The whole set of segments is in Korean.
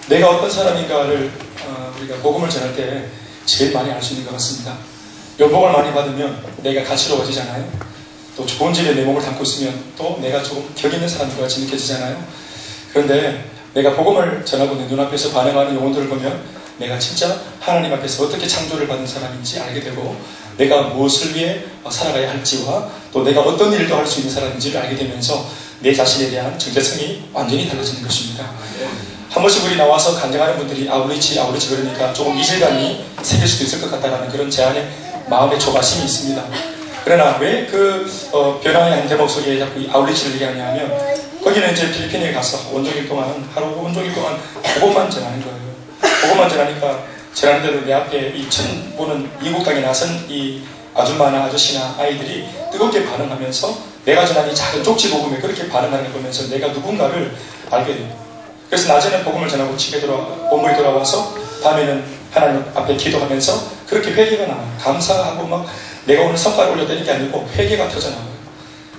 내가 어떤 사람인가를 우리가 복음을 전할 때 제일 많이 알 수 있는 것 같습니다. 연봉을 많이 받으면 내가 가치로워지잖아요. 또 좋은 집에 내 몸을 담고 있으면 또 내가 조금 격 있는 사람과 같이 느껴지잖아요. 그런데 내가 복음을 전하고 내 눈앞에서 반응하는 영혼들을 보면 내가 진짜 하나님 앞에서 어떻게 창조를 받은 사람인지 알게 되고, 내가 무엇을 위해 살아가야 할지와 또 내가 어떤 일도 할 수 있는 사람인지를 알게 되면서 내 자신에 대한 정체성이 완전히 달라지는 것입니다. 한 번씩 우리 나와서 간증하는 분들이 아우리치 그러니까 조금 이질감이 생길 수도 있을 것 같다는 그런 제 안에 마음의 조바심이 있습니다. 그러나 왜 그 변화의 한 대목 속에 자꾸 이 아우리치를 얘기하냐 하면, 거기는 이제 필리핀에 가서 온종일 동안, 하루 온종일 동안 복음만 전하는 거예요. 복음만 전하니까 전하는데도 내 앞에 이 처음 보는 이국 땅에 나선 이 아줌마나 아저씨나 아이들이 뜨겁게 반응하면서 내가 전한 이 작은 쪽지 복음에 그렇게 반응하는 걸 보면서 내가 누군가를 알게 돼요. 그래서 낮에는 복음을 전하고 집에 본부에 돌아와서 밤에는 하나님 앞에 기도하면서 그렇게 회개가 나와요. 감사하고 막 내가 오늘 성과를 올렸다는 게 아니고 회개가 터져나와요.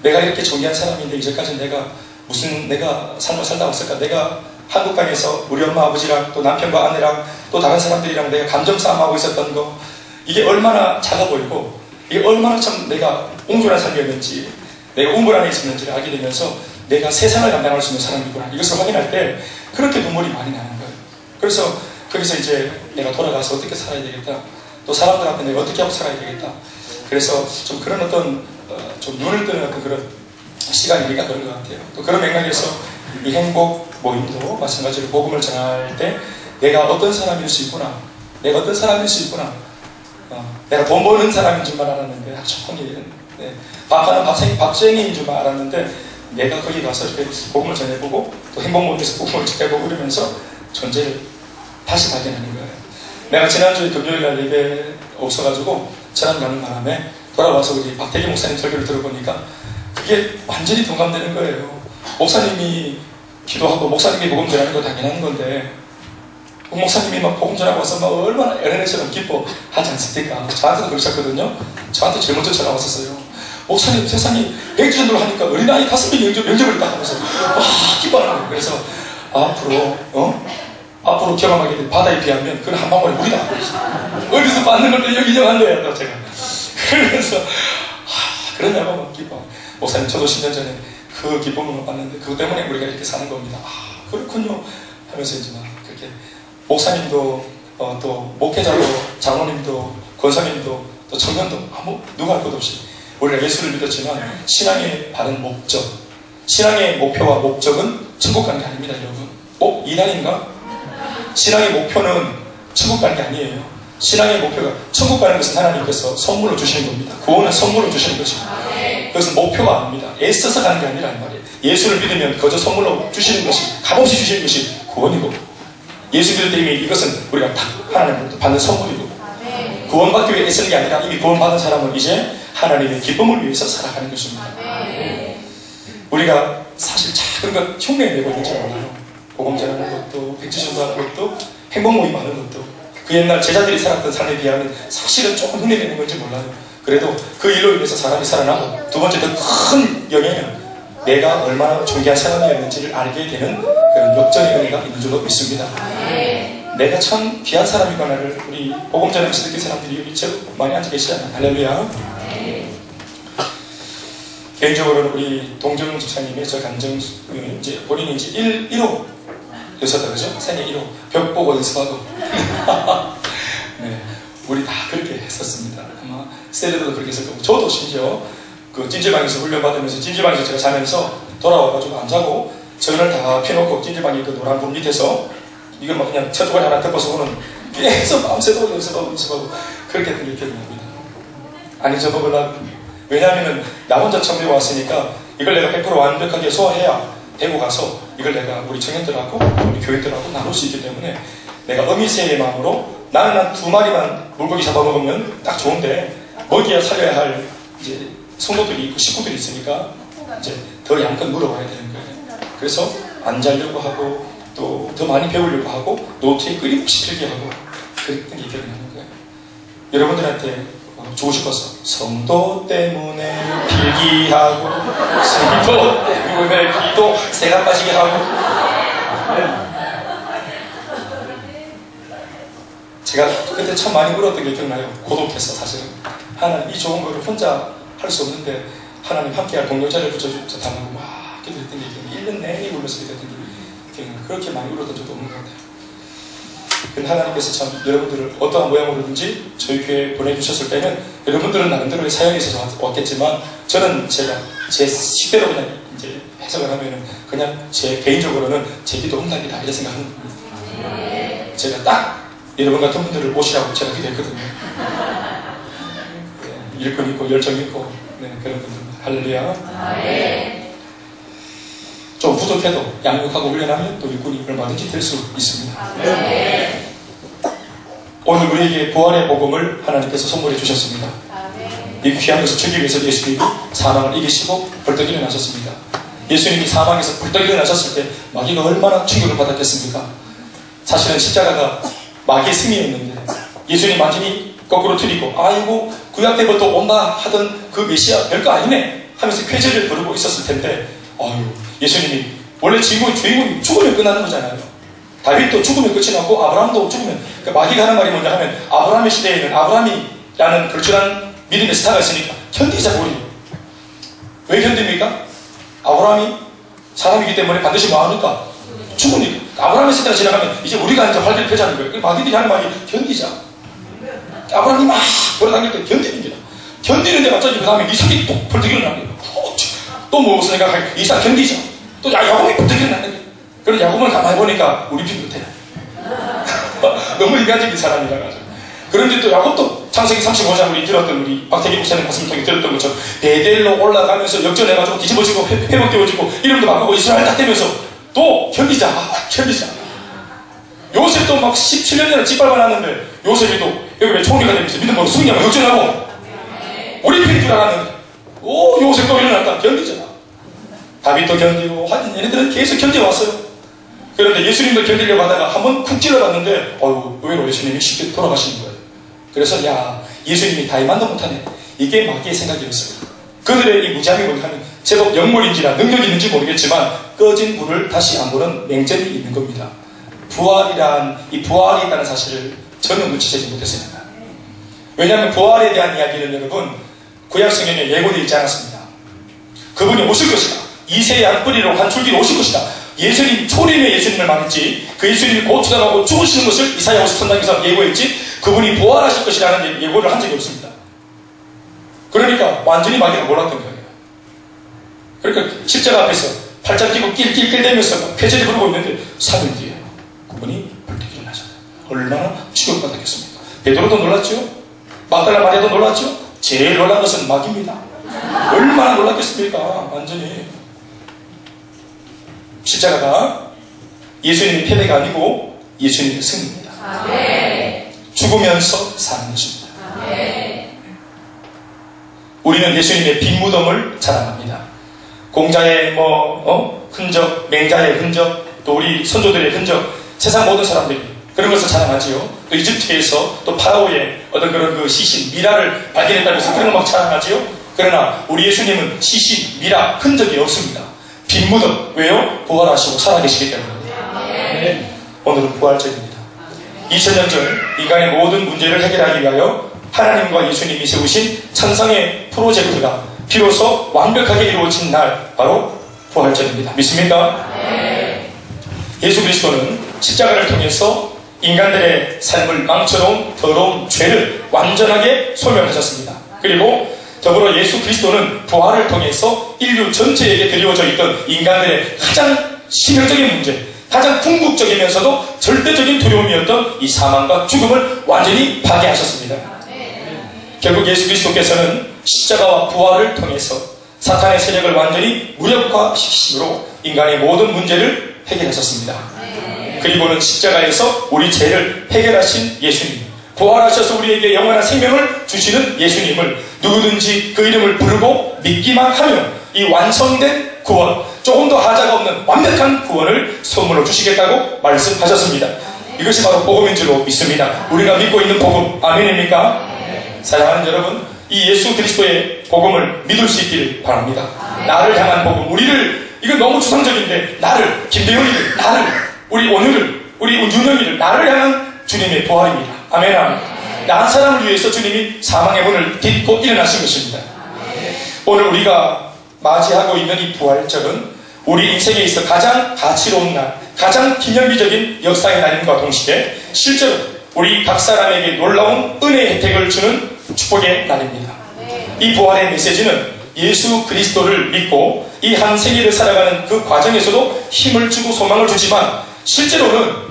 내가 이렇게 존귀한 사람인데 이제까지 내가 무슨 내가 삶을 살다 왔을까? 내가 한국 땅에서 우리 엄마 아버지랑 또 남편과 아내랑 또 다른 사람들이랑 내가 감정 싸움하고 있었던 거, 이게 얼마나 작아 보이고 이게 얼마나 참 내가 옹졸한 삶이었는지, 내가 우물 안에 있었는지를 알게 되면서 내가 세상을 감당할 수 있는 사람이구나, 이것을 확인할 때 그렇게 눈물이 많이 나는 거예요. 그래서 거기서 이제 내가 돌아가서 어떻게 살아야 되겠다, 또 사람들 앞에 내가 어떻게 하고 살아야 되겠다, 그래서 좀 그런 어떤 좀 눈을 뜨는 어떤 그런 시간이 우리가 그런 것 같아요. 또 그런 맥락에서 이 행복 모임도 마찬가지로 복음을 전할 때 내가 어떤 사람일 수 있구나, 내가 어떤 사람일 수 있구나, 내가 돈 버는 사람인 줄만 알았는데 조금 네, 밥하는 밥쟁이인 줄만 알았는데 내가 거기 가서 이렇게 복음을 전해보고 또 행복 모임에서 복음을 전해보고 이러면서 존재를 다시 발견하는 거예요. 내가 지난주에 금요일날 예배 없어가지고 전환 가는 바람에 돌아와서 우리 박태기 목사님 설교를 들어보니까 그게 완전히 동감되는 거예요. 목사님이 기도하고 목사님이 복음 전하는 거 당연한 건데 목사님이 막 복음 전하고 와서 막 얼마나 어린애처럼 기뻐하지 않습니까? 저한테도 그러셨거든요. 저한테 제일 먼저 전화 왔었어요. 목사님 세상이 백주전도를 하니까 어린아이 5명이 영접을 딱 하면서 와 기뻐하는 거예요. 그래서 앞으로 경험하게 된 바다에 비하면 그건 한 방울에 물이 나고 있어요. 어디서 받는 걸 여기 인정한 거예요, 제가. 그래서 그러냐고 막 기뻐. 목사님 저도 10년 전에 그 기쁨을 받는데 그것 때문에 우리가 이렇게 사는 겁니다. 그렇군요 하면서 이제 막 그렇게 목사님도 또 목회자도 장로님도 권사님도 또 청년도 누가 할 것 없이 우리가 예수를 믿었지만 신앙의 바른 목적, 신앙의 목표와 목적은 천국 가는 게 아닙니다, 여러분. 이단인가? 신앙의 목표는 천국 가는 게 아니에요. 신앙의 목표가 천국 가는 것은 하나님께서 선물로 주시는 겁니다. 구원은 선물로 주시는 것입니다. 그것은 목표가 아닙니다. 애써서 가는 게 아니라는 말이에요. 예수를 믿으면 거저 선물로 주시는 것이, 값없이 주시는 것이 구원이고, 예수 믿을 때 이미 이것은 우리가 다 하나님으로부터 받는 선물이고, 구원받기 위해 애쓰는 게 아니라 이미 구원받은 사람은 이제 하나님의 기쁨을 위해서 살아가는 것입니다. 우리가 사실 작은 것 흉내내고 있는지 몰라요. 복음 전하는 것도, 백지전도하는 것도, 행복 모임 하는 것도, 그 옛날 제자들이 살았던 삶에 비하면 사실은 조금 흉내내는 건지 몰라요. 그래도 그 일로 인해서 사람이 살아나고, 두 번째 더 큰 영향은 내가 얼마나 존귀한 사람이었는지를 알게 되는 그런 역전의 은혜가 있는 줄로 믿습니다. 내가 참 귀한 사람이구나를 우리 복음 전하면서 느낀 사람들이 여기 많이 앉아 계시잖아요. 할렐루야. 개인적으로는 우리 동정 집사님의 저 간증, 이제 본인이 이제 1호 였었다, 그죠? 생애 1호. 벽 보고 연습하고. 네. 우리 다 그렇게 했었습니다. 아마 셀레도 그렇게 했을 거고, 저도 심지어 그 찜질방에서 훈련받으면서 찜질방에서 제가 자면서 돌아와가지고 안 자고 전을 다 펴놓고 찜질방에 그 노란 불 밑에서 이걸 막 그냥 천조가리 하나 덮어서는 계속 밤새도록 연습하고 그렇게 했던 게 기억이 납니다. 아니 저먹으려고. 왜냐하면 나 혼자 처음에 왔으니까 이걸 내가 100% 완벽하게 소화해야 대구 가서 이걸 내가 우리 청년들하고 우리 교회들하고 나눌 수 있기 때문에 내가 어미새의 마음으로 나는 한 2마리만 물고기 잡아먹으면 딱 좋은데 먹이야 살려야 할 이제 성도들이 있고 식구들이 있으니까 이제 더 양껏 물어봐야 되는 거예요. 그래서 안 자려고 하고 또 더 많이 배우려고 하고 노트에 끊임없이 필기하고 그랬던 게 기억이 나는 거예요. 여러분들한테 주고 싶어서 성도 때문에 필기하고 성도 때문에 기도 학생가 빠지게 하고 제가 그때 참 많이 울었던 게 기억나요. 고독해서 사실은. 하나님 이 좋은 거를 혼자 할 수 없는데 하나님 함께할 동료자를 붙여주셔서 달라고 막 기도했던 게 기억나요. 1년 내내 울면서 기도했던 게 기억나요. 그렇게 많이 울었던 적도 없는 것 같아요. 근데 하나님께서 참 여러분들을 어떠한 모양으로든지 저희 교회에 보내주셨을 때는 여러분들은 나름대로의 사연이 있어서 왔겠지만 저는 제가 제 식대로 그냥 이제 해석을 하면은 그냥 제 개인적으로는 제 기도 응답이다 이렇게 생각하는 겁니다. 제가 딱 여러분 같은 분들을 모시라고 제가 기도했거든요. 네, 일꾼 있고 열정 있고 네, 그런 분들 할렐루야. 좀 부족해도 양육하고 훈련하면 또 일꾼이 얼마든지 될 수 있습니다. 오늘 우리에게 부활의 복음을 하나님께서 선물해 주셨습니다. 이 귀한 것을 주기 위해서 예수님이 사망을 이기시고 벌떡 일어나셨습니다. 예수님이 사망에서 벌떡 일어나셨을 때 마귀가 얼마나 충격을 받았겠습니까? 사실은 십자가가 마귀의 승리였는데 예수님 완전히 거꾸로 틀리고 아이고 구약 때부터 온다 하던 그 메시아 별거 아니네 하면서 쾌재를 부르고 있었을 텐데 예수님이 원래 주인공이 죽으면 끝나는 거잖아요. 다윗도 죽으면 끝이 나고 아브라함도 죽으면 그러니까 마귀가 하는 말이 뭔가 하면 아브라함의 시대에는 아브라함이라는 걸출한 믿음의 스타가 있으니까 견디자 우리. 왜 견딥니까? 아브라함이 사람이기 때문에 반드시 뭐합니까? 죽으니까. 아브라함의 시대가 지나가면 이제 우리가 이제 활기를 펴자는 거예요. 마귀들이 하는 말이 견디자. 아브라함이 막 돌아다닐 때 견디는 게다. 견디는데 갑자기 그 다음에 이삭이 또 벌떡 일어나는 거예요. 또 무엇을 생각하게 이삭 견디자. 또 야곱이 벌떡 일어나는 거예요. 그래서 야곱을 가만히 보니까 우리 피 못해. 너무 인간적인 사람이라 가지고. 그런데 또 야곱도 창세기 35장 우리 들었던 우리 박태기 목사님 가슴 통에 들었던 것처럼 베델로 올라가면서 역전해가지고 뒤집어지고 회복되어지고 이름도 바꾸고 이스라엘 다 되면서 또 견디자. 요셉도 막 17년 전에 짓밟아놨는데 요셉이 또 여기 왜 총리가 되면서 믿음으로 승리하고 역전하고 우리 필 줄 알았는데 요셉도 일어났다. 견디자. 다윗도 견디고 하여튼 얘네들은 계속 견뎌왔어요. 그런데 예수님도 견디려고 하다가 한번 쿡 찔러봤는데 의외로 예수님이 쉽게 돌아가시는 거예요. 그래서 예수님이 다이만도 못하네. 이게 마귀의 생각이었어요. 그들의 이 무지함이 뭐냐면 제법 영물인지라 능력이 있는지 모르겠지만 꺼진 불을 다시 안 보는 맹점이 있는 겁니다. 이 부활이 있다는 사실을 전혀 눈치채지 못했습니다. 왜냐하면 부활에 대한 이야기는 여러분 구약 성경에 예고되어 있지 않았습니다. 그분이 오실 것이다. 이새의 양뿌리로 한 줄기로 오실 것이다. 예수님, 초림의 예수님을 말했지 그 예수님이 곧 찾아가고 죽으시는 것을 이사야 53장에서 예고했지 그분이 부활하실 것이라는 예고를 한 적이 없습니다. 그러니까 완전히 마귀가 몰랐던 거예요. 그러니까 십자가 앞에서 팔짱 끼고 낄낄대면서 쾌재를 부르고 있는데 3일 뒤에 그분이 벌떡 일어나셨어요. 얼마나 충격받았겠습니까? 베드로도 놀랐죠? 막달라 마리아도 놀랐죠? 제일 놀란 것은 마귀입니다. 얼마나 놀랐겠습니까? 완전히 십자가가 예수님의 패배가 아니고 예수님의 승리입니다. 죽으면서 사는 것입니다. 우리는 예수님의 빈 무덤을 자랑합니다. 공자의 흔적, 맹자의 흔적, 또 우리 선조들의 흔적, 세상 모든 사람들이 그런 것을 자랑하지요. 또 이집트에서 또 파라오의 어떤 그런 그 시신, 미라를 발견했다면서 그런 걸 막 자랑하지요. 그러나 우리 예수님은 시신, 미라, 흔적이 없습니다. 빈 무덤. 왜요? 부활하시고 살아계시기 때문에. 오늘은 부활절입니다. 2000년 전 인간의 모든 문제를 해결하기 위하여 하나님과 예수님이 세우신 천상의 프로젝트가 비로소 완벽하게 이루어진 날 바로 부활절입니다. 믿습니까? 예수 그리스도는 십자가를 통해서 인간들의 삶을 망쳐놓은 더러운 죄를 완전하게 소멸하셨습니다. 그리고 더불어 예수 그리스도는 부활을 통해서 인류 전체에게 드리워져 있던 인간들의 가장 심혈적인 문제, 가장 궁극적이면서도 절대적인 두려움이었던 이 사망과 죽음을 완전히 파괴하셨습니다. 결국 예수 그리스도께서는 십자가와 부활을 통해서 사탄의 세력을 완전히 무력화시키심으로 인간의 모든 문제를 해결하셨습니다. 그리고는 십자가에서 우리 죄를 해결하신 예수님, 부활하셔서 우리에게 영원한 생명을 주시는 예수님을 누구든지 그 이름을 부르고 믿기만 하면 이 완성된 구원, 조금 더 하자가 없는 완벽한 구원을 선물로 주시겠다고 말씀하셨습니다. 이것이 바로 복음인 줄로 믿습니다. 우리가 믿고 있는 복음, 아멘입니까? 사랑하는 여러분, 이 예수 그리스도의 복음을 믿을 수 있기를 바랍니다. 나를 향한 복음, 이건 너무 추상적인데 나를, 김대현이를, 나를, 우리 오늘을, 우리 윤영이를, 나를 향한 주님의 부활입니다. 아멘, 아멘. 한 사람을 위해서 주님이 사망의 문을 딛고 일어나신 것입니다. 오늘 우리가 맞이하고 있는 이 부활절은 우리 인생에 있어 가장 가치로운 날, 가장 기념비적인 역사의 날임과 동시에 실제로 우리 각 사람에게 놀라운 은혜의 혜택을 주는 축복의 날입니다. 이 부활의 메시지는 예수 그리스도를 믿고 이 한 생일을 살아가는 그 과정에서도 힘을 주고 소망을 주지만 실제로는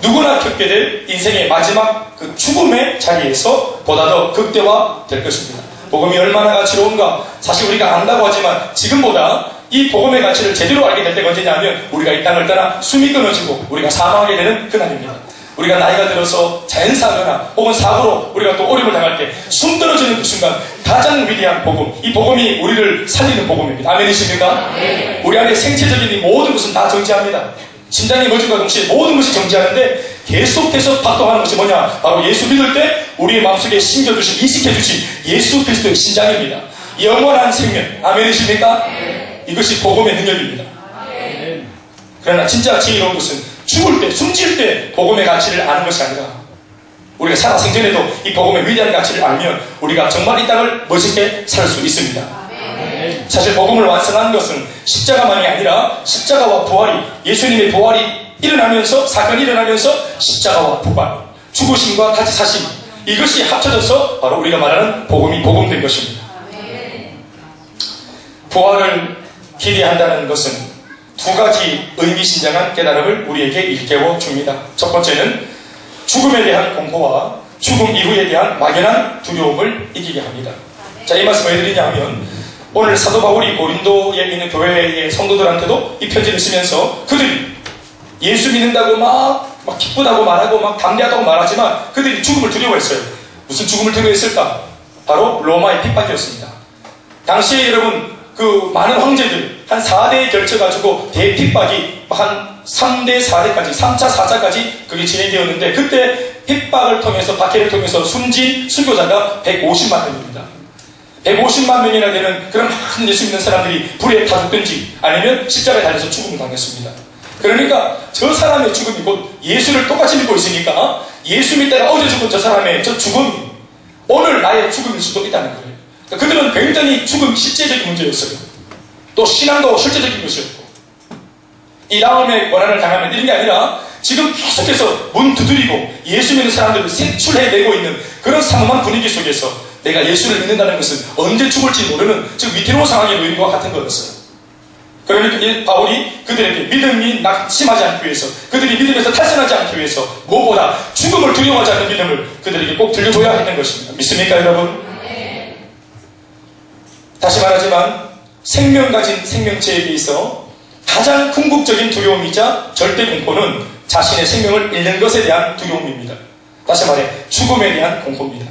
누구나 겪게 될 인생의 마지막 그 죽음의 자리에서 보다 더 극대화될 것입니다. 복음이 얼마나 가치로운가 사실 우리가 안다고 하지만 지금보다 이 복음의 가치를 제대로 알게 될 때가 언제냐면 우리가 이 땅을 떠나 숨이 끊어지고 우리가 사망하게 되는 그날입니다. 우리가 나이가 들어서 자연사거나 혹은 사고로 우리가 또 어려움을 당할 때 숨 떨어지는 그 순간 가장 위대한 복음, 이 복음이 우리를 살리는 복음입니다. 아멘이십니까? 네. 우리 안에 생체적인 이 모든 것은 다 정지합니다. 심장이 멎음과 동시에 모든 것이 정지하는데 계속해서 박동하는 것이 뭐냐? 바로 예수 믿을 때 우리의 마음속에 심겨주신, 이식해주신 예수 그리스도의 신장입니다. 영원한 생명, 아멘이십니까? 네. 이것이 복음의 능력입니다. 네. 그러나 진짜 지혜로운 것은 죽을 때, 숨질 때 복음의 가치를 아는 것이 아니라 우리가 살아 생전에도 이 복음의 위대한 가치를 알면 우리가 정말 이 땅을 멋있게 살 수 있습니다. 사실 복음을 완성한 것은 십자가만이 아니라 십자가와 부활이, 예수님의 부활이 일어나면서, 사건이 일어나면서 십자가와 부활, 죽으심과 같이 사심, 이것이 합쳐져서 바로 우리가 말하는 복음이 복음된 것입니다. 부활을 기대한다는 것은 두 가지 의미심장한 깨달음을 우리에게 일깨워 줍니다. 첫 번째는 죽음에 대한 공포와 죽음 이후에 대한 막연한 두려움을 이기게 합니다. 자, 이 말씀을 왜 드리냐면 오늘 사도 바울이 고린도에 있는 교회의 성도들한테도 이 편지를 쓰면서 그들이 예수 믿는다고 막 기쁘다고 말하고 막 담대하다고 말하지만 그들이 죽음을 두려워했어요. 무슨 죽음을 두려워했을까? 바로 로마의 핍박이었습니다. 당시에 여러분 그 많은 황제들 한 4대에 걸쳐가지고 대핍박이 한 3대, 4대까지, 3차, 4차까지 그게 진행되었는데 그때 핍박을 통해서, 박해를 통해서 숨진 순교자가 150만 명입니다. 150만 명이나 되는 그런 많은 예수 믿는 사람들이 불에 타 죽든지 아니면 십자가에 달려서 죽음을 당했습니다. 그러니까 저 사람의 죽음이 곧 예수를 똑같이 믿고 있으니까 예수 믿다가 어제 죽은 저 사람의 저 죽음이 오늘 나의 죽음일 수도 있다는 거예요. 그러니까 그들은 굉장히 죽음이 실제적인 문제였어요. 또 신앙도 실제적인 것이었고 이 다음에 고난을 당하면 이런 게 아니라 지금 계속해서 문 두드리고 예수 믿는 사람들을 색출해내고 있는 그런 삼엄한 분위기 속에서 내가 예수를 믿는다는 것은 언제 죽을지 모르는 즉 위태로운 상황에 놓인 것과 같은 거였어요. 그러니까 바울이 그들에게 믿음이 낙심하지 않기 위해서 그들이 믿음에서 탈선하지 않기 위해서 무엇보다 죽음을 두려워하지 않는 믿음을 그들에게 꼭 들려줘야 했던 것입니다. 믿습니까 여러분? 다시 말하지만 생명 가진 생명체에 있어 가장 궁극적인 두려움이자 절대 공포는 자신의 생명을 잃는 것에 대한 두려움입니다. 다시 말해 죽음에 대한 공포입니다.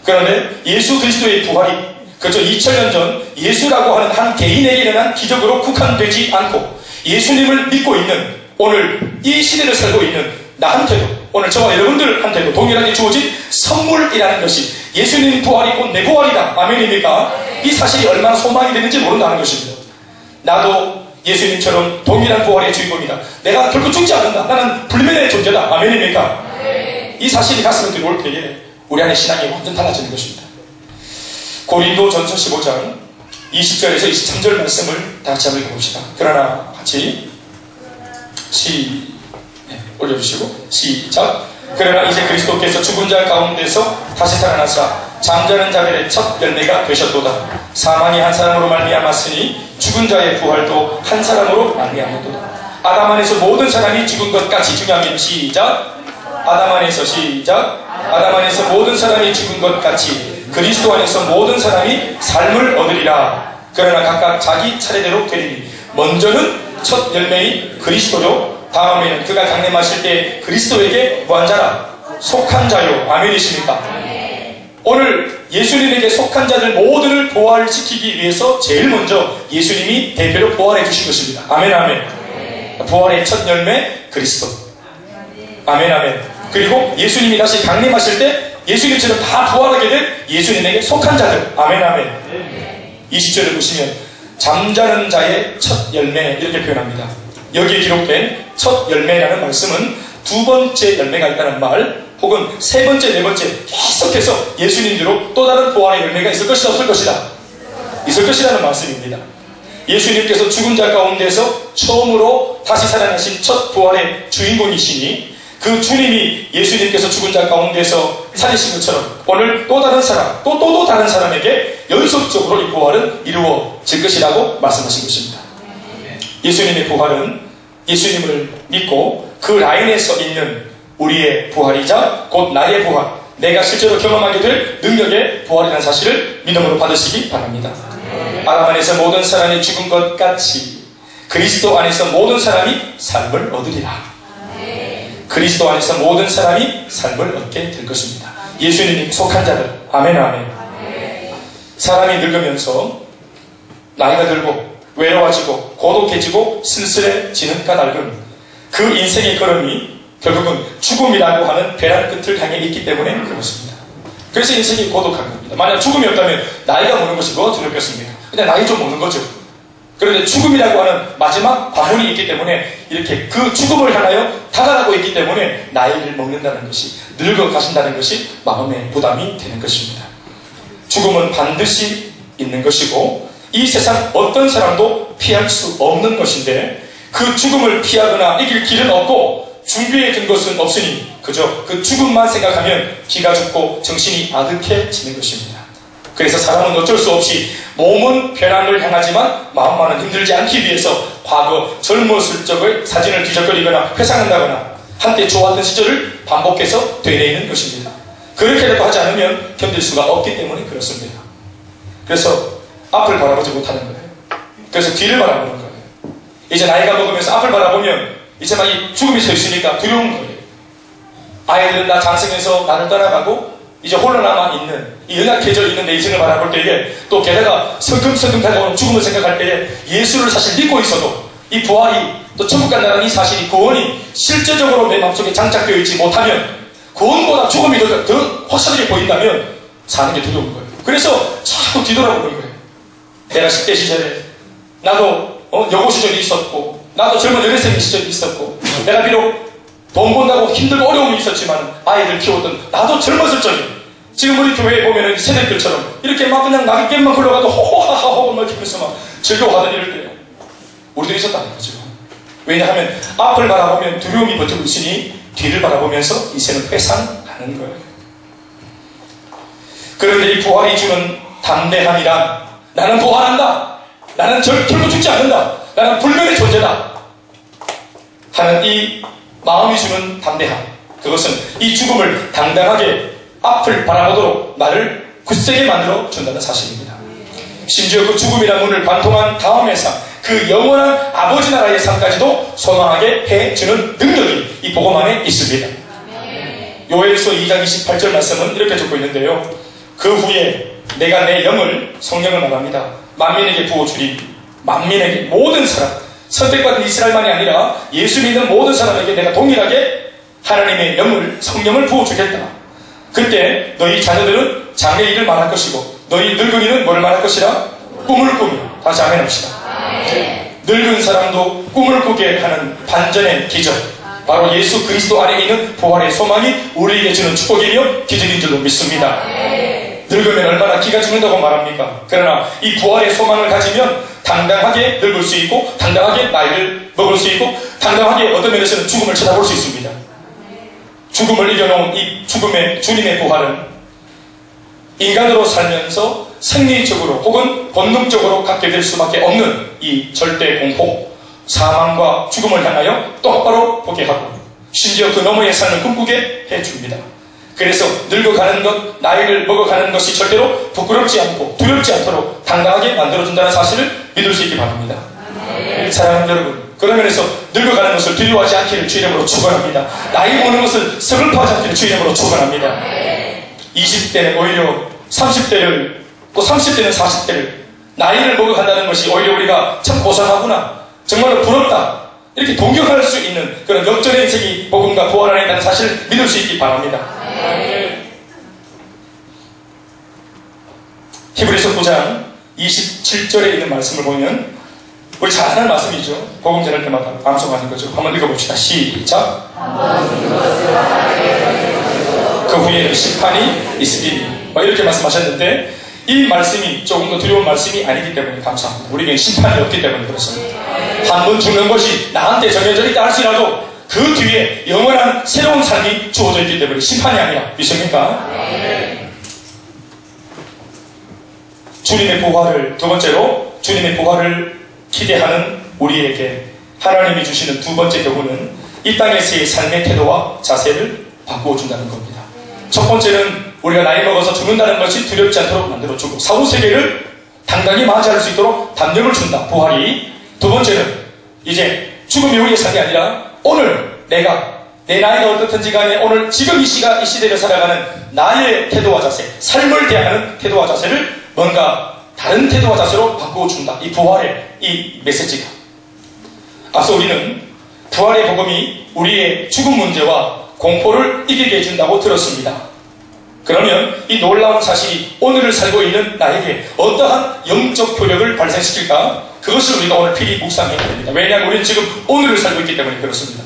그런데 예수 그리스도의 부활이 그저 2000년 전 예수라고 하는 한 개인에게 일어난 기적으로 국한되지 않고 예수님을 믿고 있는 오늘 이 시대를 살고 있는 나한테도 오늘 저와 여러분들한테도 동일하게 주어진 선물이라는 것이 예수님 부활이 곧 내 부활이다. 아멘입니까? 이 사실이 얼마나 소망이 되는지 모른다는 것입니다. 나도 예수님처럼 동일한 부활의 주인공이다. 내가 결코 죽지 않는다. 나는 불멸의 존재다. 아멘입니까? 이 사실이 가슴에 들어올 때에 우리 안의 신앙이 완전 달라지는 것입니다. 고린도전서 15장 20절에서 23절 말씀을 다 같이 한번 읽어봅시다. 그러나 같이 올려주시고 시작. 그러나 이제 그리스도께서 죽은 자 가운데서 다시 살아나사 잠자는 자들의 첫 열매가 되셨도다. 사망이 한 사람으로 말미암았으니 죽은 자의 부활도 한 사람으로 말미암았도다. 아담 안에서 모든 사람이 죽은 것 같이 중요하면 시작. 아담 안에서 시작. 아담 안에서 모든 사람이 죽은 것 같이 그리스도 안에서 모든 사람이 삶을 얻으리라. 그러나 각각 자기 차례대로 되리니 먼저는 첫 열매인 그리스도요 다음에는 그가 강림하실 때 그리스도에게 무한자라 속한 자요. 아멘이십니까? 오늘 예수님에게 속한 자들 모두를 부활시키기 위해서 제일 먼저 예수님이 대표로 부활해 주신 것입니다. 아멘 아멘. 부활의 첫 열매 그리스도. 아멘 아멘. 그리고 예수님이 다시 강림하실 때 예수님처럼 다 부활하게 될 예수님에게 속한 자들. 아멘 아멘. 20절을 보시면 잠자는 자의 첫 열매 이렇게 표현합니다. 여기에 기록된 첫 열매라는 말씀은 두 번째 열매가 있다는 말, 혹은 세 번째, 네 번째 계속해서 예수님대로 또 다른 부활의 열매가 있을 것이다, 없을 것이다? 있을 것이라는 말씀입니다. 예수님께서 죽은 자 가운데서 처음으로 다시 살아나신 첫 부활의 주인공이시니 그 주님이 예수님께서 죽은 자 가운데서 살리신 것처럼 오늘 또 다른 사람, 또 다른 사람에게 연속적으로 이 부활은 이루어질 것이라고 말씀하신 것입니다. 예수님의 부활은 예수님을 믿고 그 라인에서 있는 우리의 부활이자 곧 나의 부활, 내가 실제로 경험하게 될 능력의 부활이라는 사실을 믿음으로 받으시기 바랍니다. 아담 안에서 모든 사람이 죽은 것 같이 그리스도 안에서 모든 사람이 삶을 얻으리라. 그리스도 안에서 모든 사람이 삶을 얻게 될 것입니다. 예수님이 속한 자들, 아멘, 아멘. 사람이 늙으면서 나이가 들고 외로워지고 고독해지고 쓸쓸해지는 까닭은 그 인생의 걸음이 결국은 죽음이라고 하는 벼랑 끝을 향해 있기 때문에 그렇습니다. 그래서 인생이 고독한 겁니다. 만약 죽음이 없다면 나이가 먹는 것이 뭐가 두렵겠습니까? 그냥 나이 좀 먹는 거죠. 그런데 죽음이라고 하는 마지막 관문이 있기 때문에 이렇게 그 죽음을 향하여 다가가고 있기 때문에 나이를 먹는다는 것이, 늙어 가신다는 것이 마음의 부담이 되는 것입니다. 죽음은 반드시 있는 것이고 이 세상 어떤 사람도 피할 수 없는 것인데 그 죽음을 피하거나 이길 길은 없고 준비해 둔 것은 없으니 그저 그 죽음만 생각하면 기가 죽고 정신이 아득해지는 것입니다. 그래서 사람은 어쩔 수 없이 몸은 벼랑을 향하지만 마음만은 힘들지 않기 위해서 과거 젊었을 적의 사진을 뒤적거리거나 회상한다거나 한때 좋았던 시절을 반복해서 되뇌이는 것입니다. 그렇게라도 하지 않으면 견딜 수가 없기 때문에 그렇습니다. 그래서 앞을 바라보지 못하는 거예요. 그래서 뒤를 바라보는 거예요. 이제 나이가 먹으면서 앞을 바라보면 이제 막 이 죽음이 서 있으니까 두려운 거예요. 아이들은 나 장성해서 나를 떠나가고 이제 홀로 남아있는 이 연약해져 있는 내 인생을 바라볼 때에 또 게다가 성큼성큼 다가오는 죽음을 생각할 때에 예수를 사실 믿고 있어도 이 부활이 또 천국 간다는 이 사실이 구원이 실제적으로 내 마음속에 장착되어 있지 못하면 구원보다 죽음이 더 확실하게 보인다면 사는 게 두려운 거예요. 그래서 자꾸 뒤돌아보는 거예요. 내가 10대 시절에 나도 여고 시절이 있었고 나도 젊은 여대생 시절이 있었고 내가 비록 돈 번다고 힘들고 어려움이 있었지만 아이를 키우던 나도 젊었을 적에 지금 우리 교회에 보면은 세대들처럼 이렇게 막 그냥 낙엽만 흘러가도 호호하하호 막 이러면서 막 즐거워하던 이럴 때 우리도 있었다는 거죠. 왜냐하면 앞을 바라보면 두려움이 버티고 있으니 뒤를 바라보면서 인생을 회상하는 거예요. 그런데 이 부활이 주는 담대함이란 나는 부활한다. 나는 결코 죽지 않는다. 나는 불멸의 존재다. 하는 이 마음이 주는 담대함. 그것은 이 죽음을 당당하게 앞을 바라보도록 나를 굳세게 만들어 준다는 사실입니다. 심지어 그 죽음이라는 문을 관통한 다음의 삶, 그 영원한 아버지 나라의 삶까지도 소망하게 해주는 능력이 이 복음 안에 있습니다. 요엘서 2장 28절 말씀은 이렇게 적고 있는데요. 그 후에 내가 내 영을 성령을 말합니다. 만민에게 부어주리. 만민에게 모든 사람, 선택받은 이스라엘만이 아니라 예수 믿는 모든 사람에게 내가 동일하게 하나님의 영을, 성령을 부어주겠다. 그때 너희 자녀들은 장래 일을 말할 것이고 너희 늙은이는 뭘 말할 것이라? 꿈을 꾸며. 다시 아멘 합시다. 늙은 사람도 꿈을 꾸게 하는 반전의 기적, 바로 예수 그리스도 안에 있는 부활의 소망이 우리에게 주는 축복이며 기적인 줄로 믿습니다. 늙으면 얼마나 기가 죽는다고 말합니까? 그러나 이 부활의 소망을 가지면 당당하게 늙을 수 있고 당당하게 나이를 먹을 수 있고 당당하게 어떤 면에서는 죽음을 쳐다볼 수 있습니다. 죽음을 이겨놓은 이 죽음의 주님의 부활은 인간으로 살면서 생리적으로 혹은 본능적으로 갖게 될 수밖에 없는 이 절대 공포, 사망과 죽음을 향하여 똑바로 보게 하고 심지어 그 너머의 삶을 꿈꾸게 해줍니다. 그래서 늙어가는 것, 나이를 먹어가는 것이 절대로 부끄럽지 않고 두렵지 않도록 당당하게 만들어준다는 사실을 믿을 수 있기 바랍니다. 사랑하는 여러분, 그런 면에서 늙어가는 것을 두려워하지 않기를 주의 이름으로 축원합니다. 나이 먹는 것을 서글퍼하지 않기를 주의 이름으로 축원합니다. 20대는 오히려 30대를 또 30대는 40대를 나이를 먹어간다는 것이 오히려 우리가 참 고상하구나, 정말로 부럽다, 이렇게 동경할 수 있는 그런 역전의 인생이 복음과 부활 안에 있다는 사실을 믿을 수 있기 바랍니다. 히브리서 9장 27절에 있는 말씀을 보면 우리 잘 아는 말씀이죠. 복음 전할 때마다 암송하는 거죠. 한번 읽어봅시다. 시작. 후에는 심판이 있으리니 이렇게 말씀하셨는데 이 말씀이 조금 더 두려운 말씀이 아니기 때문에 감사합니다. 우리에게는 심판이 없기 때문에 그렇습니다. 한 번 죽는 것이 나한테 정해져 있다 할지라도 그 뒤에 영원한 새로운 삶이 주어져 있기 때문에 심판이 아니라 믿습니까? 주님의 부활을, 두 번째로 주님의 부활을 기대하는 우리에게 하나님이 주시는 두 번째 교훈은 이 땅에서의 삶의 태도와 자세를 바꾸어 준다는 겁니다. 첫 번째는 우리가 나이 먹어서 죽는다는 것이 두렵지 않도록 만들어주고 사후세계를 당당히 맞이할 수 있도록 담력을 준다. 부활이. 두 번째는 이제 죽음 이후의 삶이 아니라 오늘 내가 내 나이가 어떻든지 간에 오늘 지금 이 시대를 살아가는 나의 태도와 자세, 삶을 대하는 태도와 자세를 뭔가 다른 태도와 자세로 바꾸어 준다. 이 부활의 이 메시지가. 앞서 우리는 부활의 복음이 우리의 죽음 문제와 공포를 이기게 해준다고 들었습니다. 그러면 이 놀라운 사실이 오늘을 살고 있는 나에게 어떠한 영적 효력을 발생시킬까? 그것을 우리가 오늘 필히 묵상해야 됩니다. 왜냐하면 우리는 지금 오늘을 살고 있기 때문에 그렇습니다.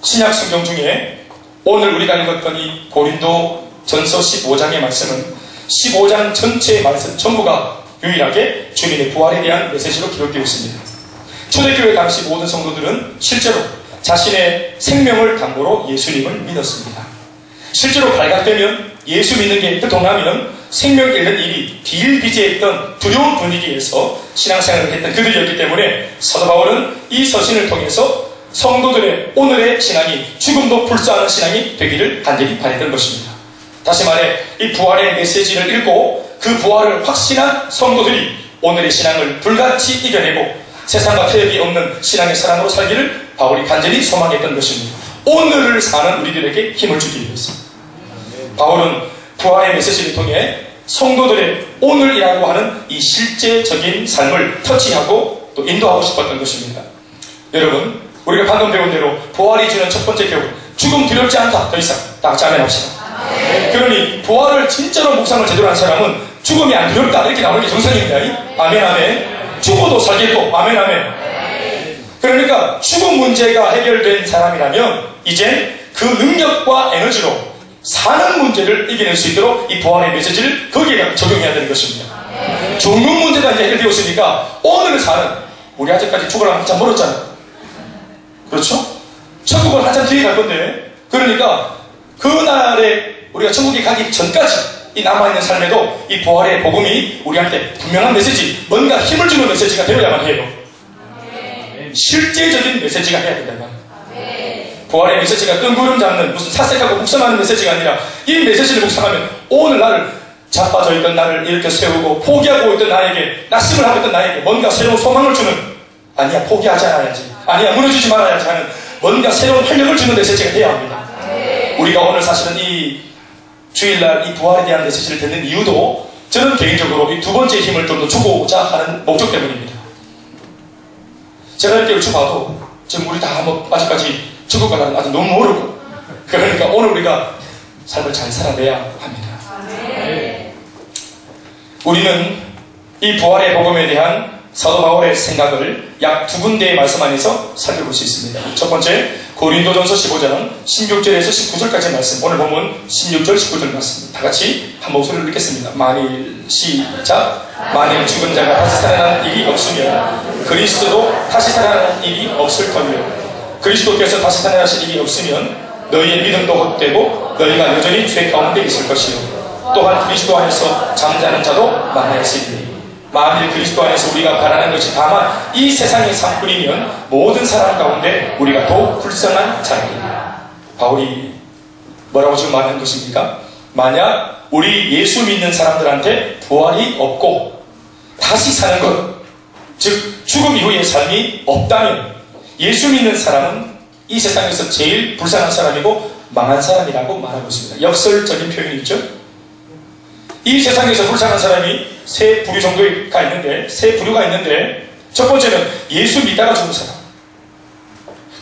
신약 성경 중에 오늘 우리가 읽었던 이 고린도 전서 15장의 말씀은 15장 전체의 말씀 전부가 유일하게 주님의 부활에 대한 메시지로 기록되어 있습니다. 초대교회 당시 모든 성도들은 실제로 자신의 생명을 담보로 예수님을 믿었습니다. 실제로 발각되면 예수 믿는 게 끝통나면 생명 잃는 일이 비일비재했던 두려운 분위기에서 신앙생활을 했던 그들이었기 때문에 사도 바울은 이 서신을 통해서 성도들의 오늘의 신앙이 죽음도 불사하는 신앙이 되기를 간절히 바랬던 것입니다. 다시 말해 이 부활의 메시지를 읽고 그 부활을 확신한 성도들이 오늘의 신앙을 불같이 이겨내고 세상과 태엽이 없는 신앙의 사랑으로 살기를 바울이 간절히 소망했던 것입니다. 오늘을 사는 우리들에게 힘을 주기 위해서 바울은 부활의 메시지를 통해 성도들의 오늘이라고 하는 이 실제적인 삶을 터치하고 또 인도하고 싶었던 것입니다. 여러분, 우리가 방금 배운 대로 부활이 주는 첫 번째 교훈, 죽음 두렵지 않다. 더 이상 다 같이 아멘 합시다. 그러니 부활을 진짜로 묵상을 제대로 한 사람은 죽음이 안 두렵다 이렇게 나오는 게 정상입니다. 아멘 아멘. 죽어도 살겠고 아멘 아멘. 그러니까 죽음 문제가 해결된 사람이라면 이제 그 능력과 에너지로 사는 문제를 이겨낼 수 있도록 이 부활의 메시지를 거기에 적용해야 되는 것입니다. 죽는 문제가 이제 해결되었으니까 오늘을 사는, 우리 아직까지 죽으려면 한참 멀었잖아요. 그렇죠? 천국은 한참 뒤에 갈 건데, 그러니까 그날에 우리가 천국에 가기 전까지 이 남아있는 삶에도 이 부활의 복음이 우리한테 분명한 메시지, 뭔가 힘을 주는 메시지가 되어야만 해요. 실제적인 메시지가 해야 된다는 말이에요. 부활의 메시지가 뜬구름 잡는 무슨 사색하고 묵상하는 메시지가 아니라 이 메시지를 묵상하면 오늘 나를 자빠져 있던 나를 이렇게 세우고 포기하고 있던 나에게, 낙심을 하고 있던 나에게 뭔가 새로운 소망을 주는, 아니야 포기하지 않아야지, 아니야 무너지지 말아야지 하는 뭔가 새로운 활력을 주는 메시지가 돼야 합니다. 우리가 오늘 사실은 이 주일날 이 부활에 대한 메시지를 듣는 이유도 저는 개인적으로 이 두 번째 힘을 좀 더 주고자 하는 목적 때문입니다. 제가 이렇게 봐도 지금 우리 다 뭐 아직까지 천국 가는 아직 너무 모르고, 그러니까 오늘 우리가 삶을 잘 살아내야 합니다. 우리는 이 부활의 복음에 대한 사도 바울의 생각을 약 두 군데의 말씀 안에서 살펴볼 수 있습니다. 첫 번째, 고린도전서 15장 16절에서 19절까지의 말씀. 오늘 보면 16절, 19절 말씀. 다 같이 한 목소리를 읽겠습니다. 만일, 시작. 만일 죽은 자가 다시 살아나는 일이 없으면 그리스도도 다시 살아나는 일이 없을 터이요. 그리스도께서 다시 살아나실 일이 없으면 너희의 믿음도 헛되고 너희가 여전히 죄 가운데 있을 것이요. 또한 그리스도 안에서 잠자는 자도 많아있으니 만일 그리스도 안에서 우리가 바라는 것이 다만 이 세상의 삶뿐이면 모든 사람 가운데 우리가 더욱 불쌍한 자입니다. 바울이 뭐라고 지금 말하는 것입니까? 만약 우리 예수 믿는 사람들한테 부활이 없고 다시 사는 것, 즉 죽음 이후의 삶이 없다면 예수 믿는 사람은 이 세상에서 제일 불쌍한 사람이고 망한 사람이라고 말하고 있습니다. 역설적인 표현이죠. 이 세상에서 불쌍한 사람이 세 부류 정도가 있는데, 세 부류가 있는데, 첫 번째는 예수 믿다가 죽은 사람.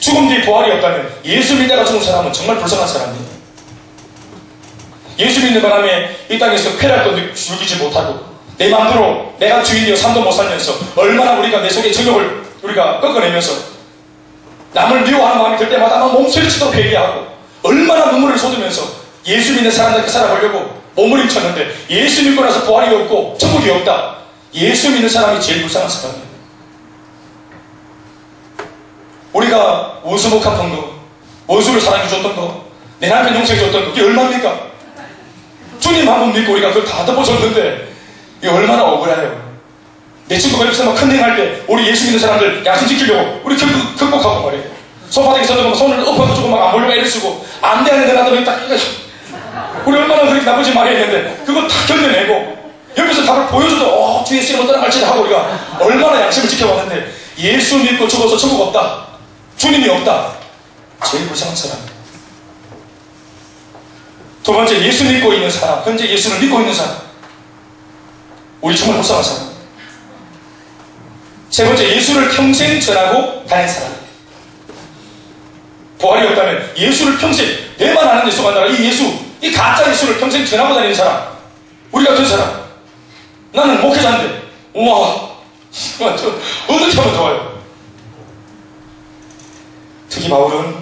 죽음 뒤에 부활이 없다면 예수 믿다가 죽은 사람은 정말 불쌍한 사람이에요. 예수 믿는 바람에 이 땅에서 쾌락도 즐기지 못하고 내 마음대로 내가 주인이여 삶도 못 살면서 얼마나 우리가 내 속의 정욕을 우리가 꺾어내면서 남을 미워하는 마음이 들 때마다 막 몸소리치도록 회개하고 얼마나 눈물을 쏟으면서 예수 믿는 사람들께 살아보려고 몸부림쳤는데 예수 믿고 나서 부활이 없고 천국이 없다. 예수 믿는 사람이 제일 불쌍한 사람이에요. 우리가 원수 목합한 거, 원수를 사랑해줬던 거, 내 남편 용서해줬던 거, 이게 얼마입니까? 주님 한 번 믿고 우리가 그걸 다 덮어줬는데 이게 얼마나 억울해요. 내 친구가 옆에서 막 컨닝할 때 우리 예수 믿는 사람들 약속 지키려고 우리 극복하고 말이에요. 손바닥에 서도 손을 엎어가지고 막 안 보려고 애를 쓰고 안 돼 하는데 나도 딱 우리 얼마나 그렇게 나쁘지 말이 했는데 그거 다 견뎌내고 옆에서 답을 보여줘도 뒤에 쓰면 따라갈지 하고 우리가 얼마나 양심을 지켜봤는데 예수 믿고 죽어서 천국 없다. 주님이 없다. 제일 불쌍한 사람. 두 번째, 예수 믿고 있는 사람. 현재 예수를 믿고 있는 사람. 우리 정말 불쌍한 사람. 세 번째, 예수를 평생 전하고 다닌 사람. 부활이 없다면 예수를 평생 내만 아는 예수가 아니라 이 예수, 이 가짜 예수를 평생 전하고 다니는 사람. 우리 같은 사람. 나는 목회자인데 우와 어떻게 하면 좋아요. 특히 바울은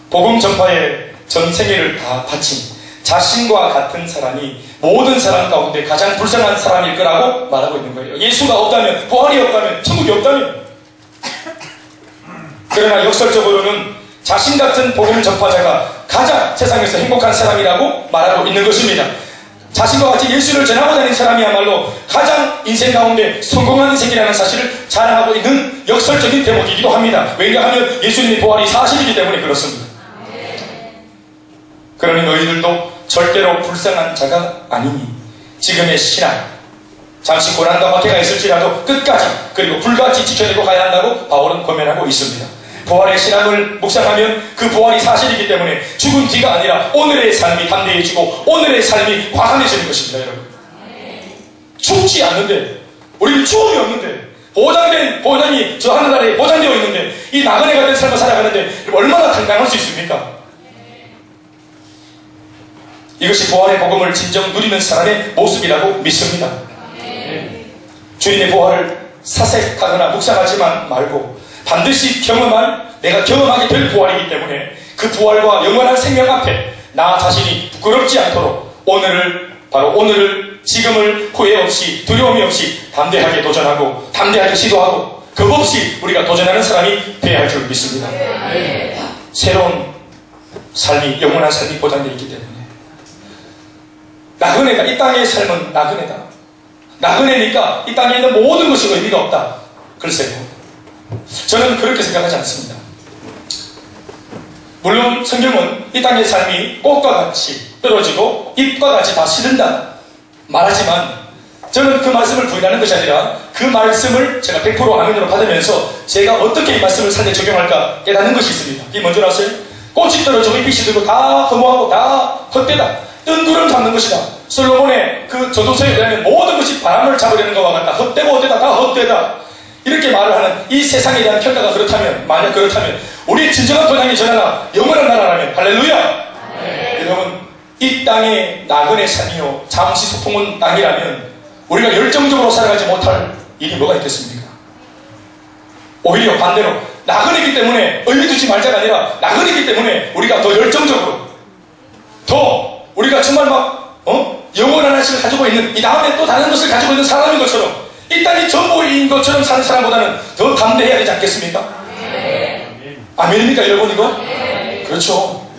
복음 전파에 전 생애를 다 바친 자신과 같은 사람이 모든 사람 가운데 가장 불쌍한 사람일 거라고 말하고 있는 거예요. 예수가 없다면, 부활이 없다면, 천국이 없다면. 그러나 역설적으로는 자신 같은 복음 전파자가 가장 세상에서 행복한 사람이라고 말하고 있는 것입니다. 자신과 같이 예수를 전하고 다닌 사람이야말로 가장 인생 가운데 성공한 인생이라는 사실을 자랑하고 있는 역설적인 대목이기도 합니다. 왜냐하면 예수님의 부활이 사실이기 때문에 그렇습니다. 그러니 너희들도 절대로 불쌍한 자가 아니니 지금의 신앙, 잠시 고난과 박해가 있을지라도 끝까지 그리고 불같이 지켜내고 가야 한다고 바울은 권면하고 있습니다. 부활의 신앙을 묵상하면 그 부활이 사실이기 때문에 죽은 뒤가 아니라 오늘의 삶이 담대해지고 오늘의 삶이 과감해지는 것입니다. 여러분, 죽지 않는데, 우리는 죽음이 없는데, 보장이 저 하늘나라에 보장되어 있는데 이 나그네 같은 삶을 살아가는데 얼마나 당당할 수 있습니까? 이것이 부활의 복음을 진정 누리는 사람의 모습이라고 믿습니다. 주님의 부활을 사색하거나 묵상하지만 말고 반드시 내가 경험하게 될 부활이기 때문에 그 부활과 영원한 생명 앞에 나 자신이 부끄럽지 않도록 바로 오늘을 지금을 후회 없이 두려움이 없이 담대하게 도전하고 담대하게 시도하고 겁 없이 우리가 도전하는 사람이 되어야 할 줄 믿습니다. 새로운 삶이, 영원한 삶이 보장되어 있기 때문에 나그네다. 이 땅의 삶은 나그네다. 나그네니까 이 땅에 있는 모든 것이 의미가 없다. 글쎄요, 저는 그렇게 생각하지 않습니다. 물론 성경은 이 땅의 삶이 꽃과 같이 떨어지고 잎과 같이 다 시든다 말하지만 저는 그 말씀을 부인하는 것이 아니라 그 말씀을 제가 100% 아멘으로 받으면서 제가 어떻게 이 말씀을 삶에 적용할까 깨닫는 것이 있습니다. 이게 뭔지 아세요? 꽃이 떨어지고 잎이 시들고 다 허무하고 다 헛되다. 뜬구름 잡는 것이다. 솔로몬의 그 저도서에 의하면 모든 것이 바람을 잡으려는 것과 같다. 헛되고 헛되다. 다 헛되다. 이렇게 말을 하는 이 세상에 대한 평가가 그렇다면, 만약 그렇다면 우리의 진정한 도장이 전하나 영원한 나라라면 할렐루야! 여러분, 이 땅의 나그네 산이요 잠시 소풍은 땅이라면 우리가 열정적으로 살아가지 못할 일이 뭐가 있겠습니까? 오히려 반대로 나그네이기 때문에 의미 두지 말자가 아니라 나그네이기 때문에 우리가 더 열정적으로 더 우리가 정말 영원한 하나님을 가지고 있는 이 다음에 또 다른 것을 가지고 있는 사람인 것처럼 이 땅이 전부인 것처럼 사는 사람보다는 더 담대해야 되지 않겠습니까? 아멘입니까 여러분 이거? 그렇죠.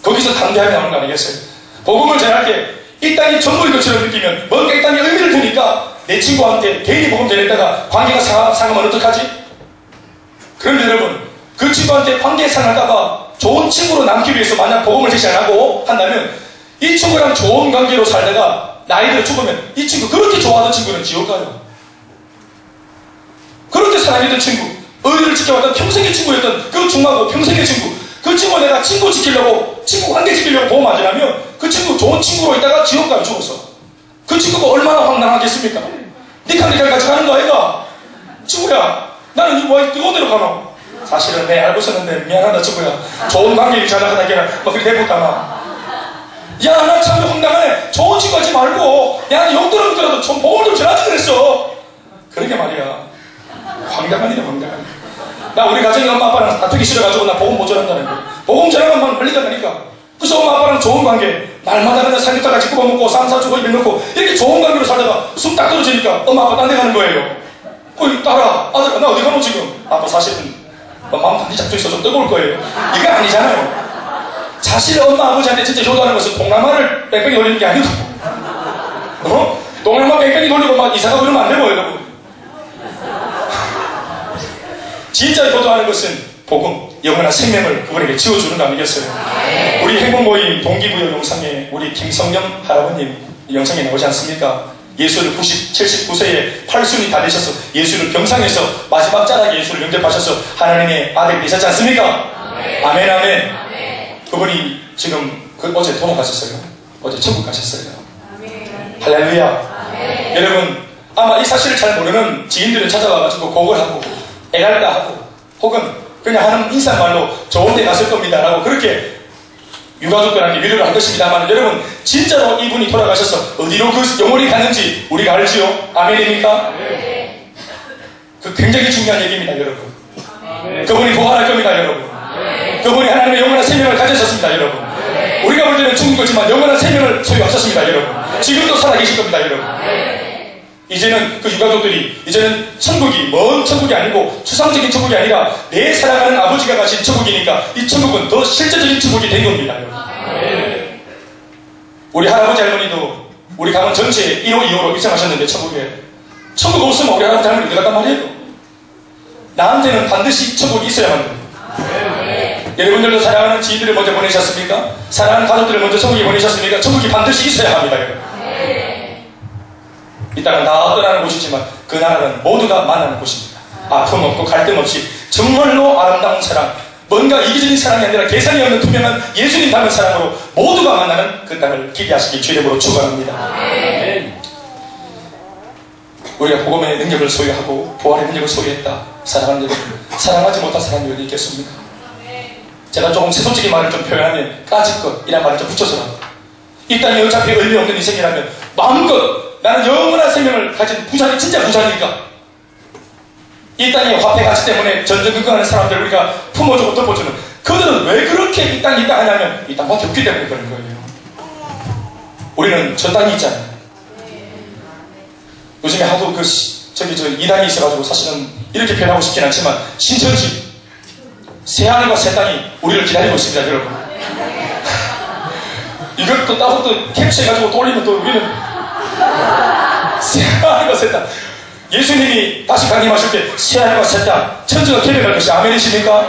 거기서 담대함이 나오는 거 아니겠어요? 복음을 전할 때 이 땅이 전부인 것처럼 느끼면 뭔가 이 땅에 의미를 두니까 내 친구한테 개인이 복음 전했다가 관계가 상하면 어떡하지? 그런데 여러분, 그 친구한테 관계 상할까봐 좋은 친구로 남기 위해서 만약 복음을 제시 안 하고 한다면 이 친구랑 좋은 관계로 살다가 나이 들어 죽으면 이 친구, 그렇게 좋아하던 친구는 지옥 가요. 그렇게 사랑했던 친구, 의리를 지켜왔던 평생의 친구였던 그 중하고 평생의 친구, 그 친구 내가 친구 지키려고, 친구 관계 지키려고 보험 안 하면 그 친구 좋은 친구로 있다가 지옥 가요. 죽었어. 그 친구가 얼마나 황당하겠습니까? 니칼 같이 가는 거 아이가? 친구야, 나는 이거 어디로 가노? 사실은 내 알고 있었는데 미안하다 친구야. 좋은 관계 유지하다가 나게는 뭐 그렇게 해볼까 마. 야, 나 참 황당하네. 좋은 친구 하지 말고 야, 욕 들어도 좀 보험 좀 전하지 그랬어. 그러게 말이야. 황당하니라, 황당하니. 나 우리 가정에 엄마 아빠랑 다투기 싫어가지고 나 복음 못 전한다는 거야. 복음 전하면 흘리다니까. 그래서 엄마 아빠랑 좋은 관계, 날마다 그냥 삼겹살 같이 구워먹고 쌈 싸주고 입에 넣고 이렇게 좋은 관계로 살다가 숨 딱 떨어지니까 엄마 아빠 딴 데 가는 거예요. 딸아, 아들아, 나 어디 가노 지금? 아빠 사실은 마음 단디 잡혀 있어 좀 뜨거울 거예요. 이거 아니잖아요. 사실 엄마 아버지한테 진짜 효도하는 것은 동남아를 뺑뺑이 돌리는 게 아니고, 동남아 뺑뺑이 돌리고 막 이사가 그러면 안 되고, 여러분. 진짜 효도하는 것은 복음, 영원한 생명을 그분에게 지어주는 거 아니겠어요? 우리 행복모임 동기부여 영상에 우리 김성령 할아버님 영상에 나오지 않습니까? 예수를 79세에 팔순이 다 되셔서 예수를 병상에서 마지막 자락에 예수를 영접하셔서 하나님의 아들이 되셨지 않습니까? 아멘, 아멘. 그분이 지금 어제 돌아가셨어요. 어제 천국 가셨어요. 할렐루야. 여러분, 아마 이 사실을 잘 모르는 지인들을 찾아와가지고 고걸하고 애랄다하고 혹은 그냥 하는 인사말로 좋은 데 갔을 겁니다 라고 그렇게 유가족들한테 위로를 한 것입니다만, 여러분 진짜로 이분이 돌아가셔서 어디로 그 영혼이 가는지 우리가 알지요? 아멘입니까? 그 굉장히 중요한 얘기입니다, 여러분. 그분이 부활할 겁니다, 여러분. 그분이 하나님의 영원한 생명을 가지셨습니다, 여러분. 우리가 볼 때는 죽은 거지만 영원한 생명을 소유하셨습니다, 여러분. 지금도 살아계실 겁니다, 여러분. 이제는 그 유가족들이 이제는 천국이 먼 천국이 아니고 추상적인 천국이 아니라 내 사랑하는 아버지가 가신 천국이니까 이 천국은 더 실제적인 천국이 된 겁니다, 여러분. 우리 할아버지 할머니도 우리 가문 전체에 1호 2호로 입성하셨는데 천국 없으면 우리 할아버지 할머니 어디 갔단 말이에요. 나한테는 반드시 천국이 있어야만 됩니다. 여러분들도 사랑하는 지인들을 먼저 보내셨습니까? 사랑하는 가족들을 먼저 천국에 보내셨습니까? 천국이 반드시 있어야 합니다, 여러분. 이따가 다 떠나는 곳이지만 그 나라는 모두가 만나는 곳입니다. 아픔 없고 갈등 없이 정말로 아름다운 사랑, 뭔가 이기적인 사랑이 아니라 계산이 없는 투명한 예수님 닮은 사랑으로 모두가 만나는 그 땅을 기대하시기 주님으로 축원합니다. 우리가 복음의 능력을 소유하고 부활의 능력을 소유했다. 사랑하는 여러분, 사랑하지 못한 사람이 어디 있겠습니까? 제가 조금 세속적인 말을 좀 표현하면 까짓것 이란 말을 좀 붙여서라도 이 땅이 어차피 의미 없는 인생이라면 마음껏 나는 영원한 생명을 가진 부자니 진짜 부자니까 이 땅의 화폐 가치 때문에 전전긍긍하는 사람들 우리가 품어주고 덮어주는 그들은 왜 그렇게 이 땅 하냐면 이 땅밖에 없기 때문에 그런 거예요. 우리는 저 땅이 있잖아요. 요즘에 하도 이단이 있어가지고 사실은 이렇게 표현하고 싶진 않지만 신천지 새하늘과 새 땅이 우리를 기다리고 있습니다, 여러분. 이것도 따로 캡처해가지고 또 올리면 또 우리는 새하늘과 새 땅. 예수님이 다시 강림하실 때 새하늘과 새 땅, 천지가 개벽할 것이 아멘이십니까?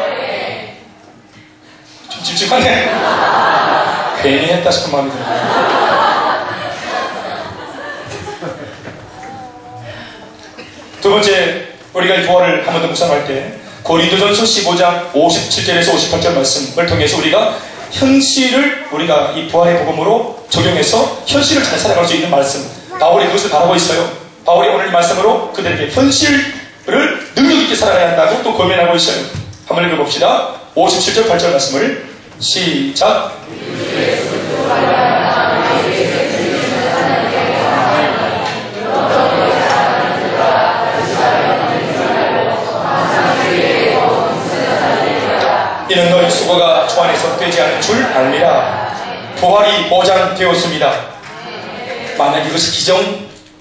좀 찝찝하네. 괜히 했다 싶은 마음이 들어요. 두 번째, 우리가 이 부활을 한 번 더 묵상할 때 고린도전서 15장 57절에서 58절 말씀을 통해서 우리가 현실을 우리가 이 부활의 복음으로 적용해서 현실을 잘 살아갈 수 있는 말씀, 바울이 그것을 바라고 있어요. 바울이 오늘 이 말씀으로 그들에게 현실을 능력 있게 살아가야 한다고 또 권면하고 있어요. 한번 읽어봅시다. 57절 8절 말씀을 시작. 이는 너희 수고가 주 안에서 되지 않은 줄 압니다. 부활이 보장되었습니다. 만약 이것이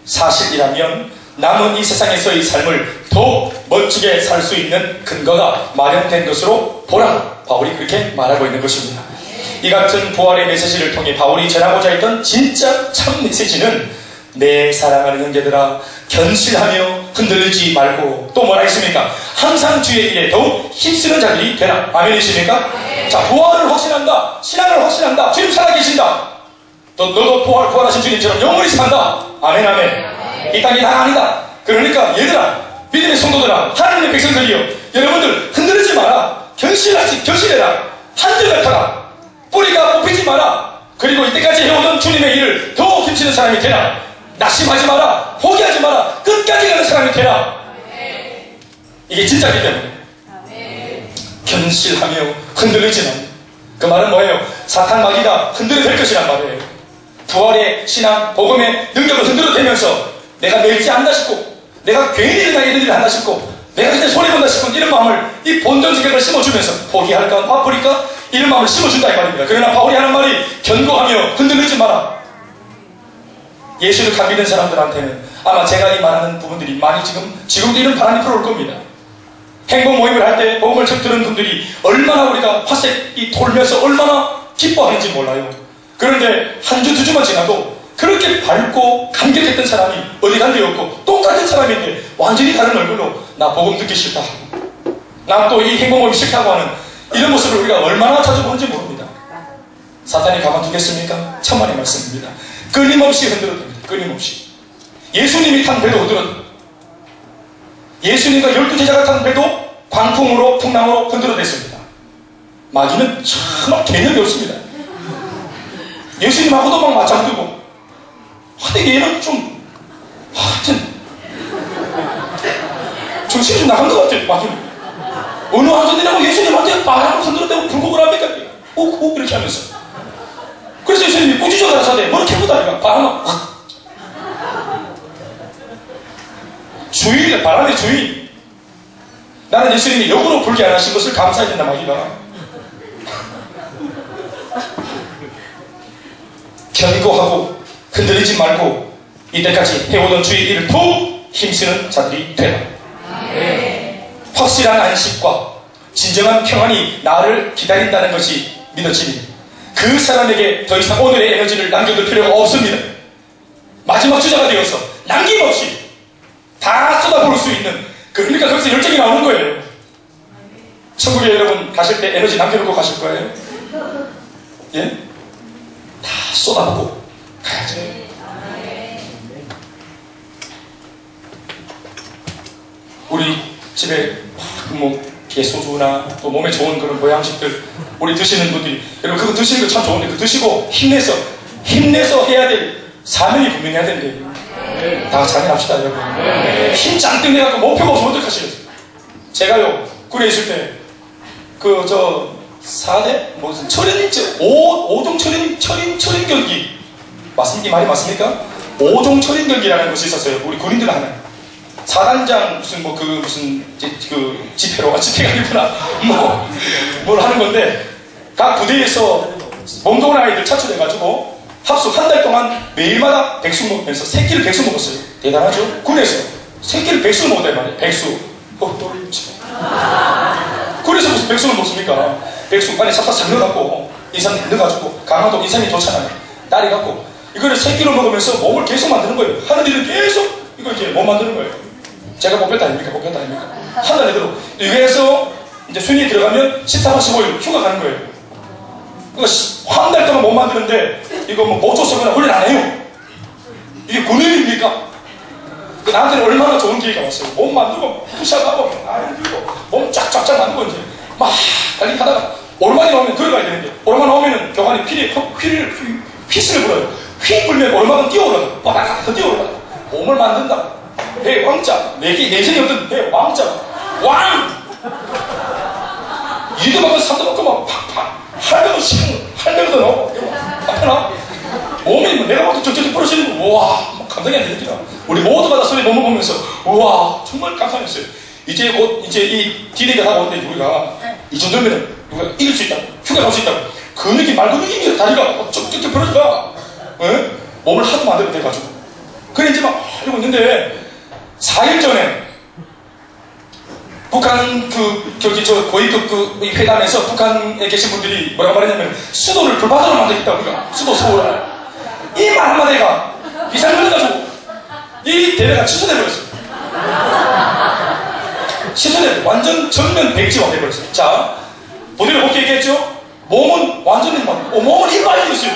기정사실이라면 남은 이 세상에서의 삶을 더 멋지게 살 수 있는 근거가 마련된 것으로 보라. 바울이 그렇게 말하고 있는 것입니다. 이 같은 부활의 메시지를 통해 바울이 전하고자 했던 진짜 참 메시지는 내 사랑하는 형제들아 견실하며 흔들리지 말고 또 뭐라 했습니까? 항상 주의 일에 더욱 힘쓰는 자들이 되라. 아멘이십니까? 자, 부활을 확신한다. 신앙을 확신한다. 주님 살아계신다. 너도 부활하신 주님처럼 영원히 산다. 아멘, 아멘. 이 땅이 다 아니다. 그러니까 얘들아, 믿음의 성도들아, 하나님의 백성들이여, 여러분들 흔들리지 마라. 견실해라. 한결 같아라. 뿌리가 뽑히지 마라. 그리고 이때까지 해오던 주님의 일을 더욱 힘쓰는 사람이 되라. 낙심하지 마라. 포기하지 마라. 끝까지 가는 사람이 되라. 이게 진짜이기 때문에 견실하며 흔들리지 마. 그 말은 뭐예요? 사탄 마귀가 흔들어댈 것이란 말이에요. 부활의 신앙, 복음의 능력을 흔들어대면서 내가 늙지 않나 싶고 내가 괜히 나의 일을 한다 싶고 내가 그때 손해본다 싶은 이런 마음을 이 본전 생각을 심어주면서 포기할까 화풀이까 이런 마음을 심어준다 이 말입니다. 그러나 바울이 하는 말이 견고하며 흔들리지 마라. 예수를 감믿는 사람들한테는 아마 제가 이 말하는 부분들이 많이 지금도 이런 바람이 불어올 겁니다. 행복 모임을 할 때 복음을 척 들은 분들이 얼마나 우리가 화색이 돌면서 얼마나 기뻐하는지 몰라요. 그런데 한 주 두 주만 지나도 그렇게 밝고 감격했던 사람이 어디 간 데 없고 똑같은 사람인데 완전히 다른 얼굴로 나 복음 듣기 싫다 하고 나 또 이 행복 모임 싫다고 하는 이런 모습을 우리가 얼마나 자주 보는지 모릅니다. 사탄이 가만두겠습니까? 천만의 말씀입니다. 끊임없이 흔들어도 됩니다. 끊임없이. 예수님이 탄 배도 흔들어도 예수님과 12제자가 탄 배도 광풍으로 풍랑으로 흔들어댔습니다. 마귀는 정말 개념이 없습니다. 예수님하고도 막 맞짱뜨고 근데 얘는 좀 하여튼 정신이 좀 나간 것 같아요. 마귀는 어느 한손이라고 예수님한테 말하고 흔들어대고 불복을 합니까? 오 이렇게 하면서 그래서 예수님이 꾸짖어 가라사대 머리 캐고 다니까 바람아 확 주인이래. 바람의 주인. 나는 예수님이 역으로 불게 안 하신 것을 감사해야 된다 마귀가. 견고하고 흔들리지 말고 이때까지 해오던 주의 일을 더욱 힘쓰는 자들이 되라. 확실한 안식과 진정한 평안이 나를 기다린다는 것이 믿어지니 그 사람에게 더 이상 오늘의 에너지를 남겨둘 필요가 없습니다. 마지막 주자가 되어서 남김없이 다 쏟아부을 수 있는 그러니까 거기서 열정이 나오는 거예요. 천국에 여러분 가실 때 에너지 남겨놓고 가실 거예요? 예? 다 쏟아부고 가야죠. 우리 집에 뭐 게소주나 또 몸에 좋은 그런 보양식들 우리 드시는 분들이 여러분 그거 드시는 거 참 좋은데 그거 드시고 힘내서 해야 될 사명이 분명히 해야 되는데 다 같이 합시다 여러분. 힘 짱뜩 내갖고 목표가 없으면 어떡하시겠어요? 제가요 군에 있을 때 그 저 4대 무슨 철인 5종 철인 경기 맞습니까? 이 말이 맞습니까? 5종 철인 경기라는 것이 있었어요. 우리 군인들 하는 4단장 무슨 집회가 아니구나 뭘 하는 건데 각 부대에서 몸 좋은 아이들 차출해가지고 합숙 한 달 동안 매일마다 백숙 먹으면서 새끼를 백숙 먹었어요. 대단하죠? 군에서 새끼를 백숙 먹었단 말이에요. 백숙. 군에서 무슨 백숙을 먹습니까? 백숙 안에 삽삽 넣어갖고 인삼 넣어가지고 강화도 인삼이 좋잖아요. 딸이 갖고 이거를 새끼로 먹으면서 몸을 계속 만드는 거예요. 하는 일을 계속 이거 이제 못 만드는 거예요. 제가 뽑혔다 아닙니까? 한 달 내도록 유해에서 이제 순위 들어가면 14박 15일 휴가 가는 거예요. 그거 한 달 동안 못 만드는데 이거 뭐 보조 서거나 훈련 안 해요. 이게 군인입니까? 나한테는 얼마나 좋은 기회가 왔어요. 몸 만들고 푸시업하고 알 들고 몸 쫙쫙쫙 만들고 이제 막 달리기 하다가 오르막이 나오면 들어가야 되는데 오르막 나오면은 교관이 휘슬을 불어요. 휘 불면 오르막은 뛰어올라가 바닥 뛰어올라가 몸을 만든다. 대왕자 내생이 없던 대왕자 왕 이도 막고 삼도 막고 막 팍팍 할배도 시키고 할배도 나오고 앞에 나와 몸이 내가 봐도 저쪽에 부러지는 거 우와 감당이 안 되더라. 우리 모두가 다 소리 몸을 보면서 우와 정말 감사했어요. 이제 곧 이제 이 디데이가 다가오는데 우리가 이 정도면 우리가 이길 수 있다 휴가 갈 수 있다 그 느낌 말고 느낌이 다리가 쭉쭉 부러져가 몸을 하도 만들어 돼가지고 그래 이제 막 이러고 있는데 4일 전에 북한 고위급 회담에서 북한에 계신 분들이 뭐라고 말했냐면 수도를 불바다로 만들겠다 우리가 수도 서울을 이 말 한마디가 비상을 가지고 이 대회가 취소돼버렸어요. 완전 전면 백지화 돼버렸어요. 자 본인이 그렇게 얘기했죠. 몸은 완전히 몸은 일반인이었어요.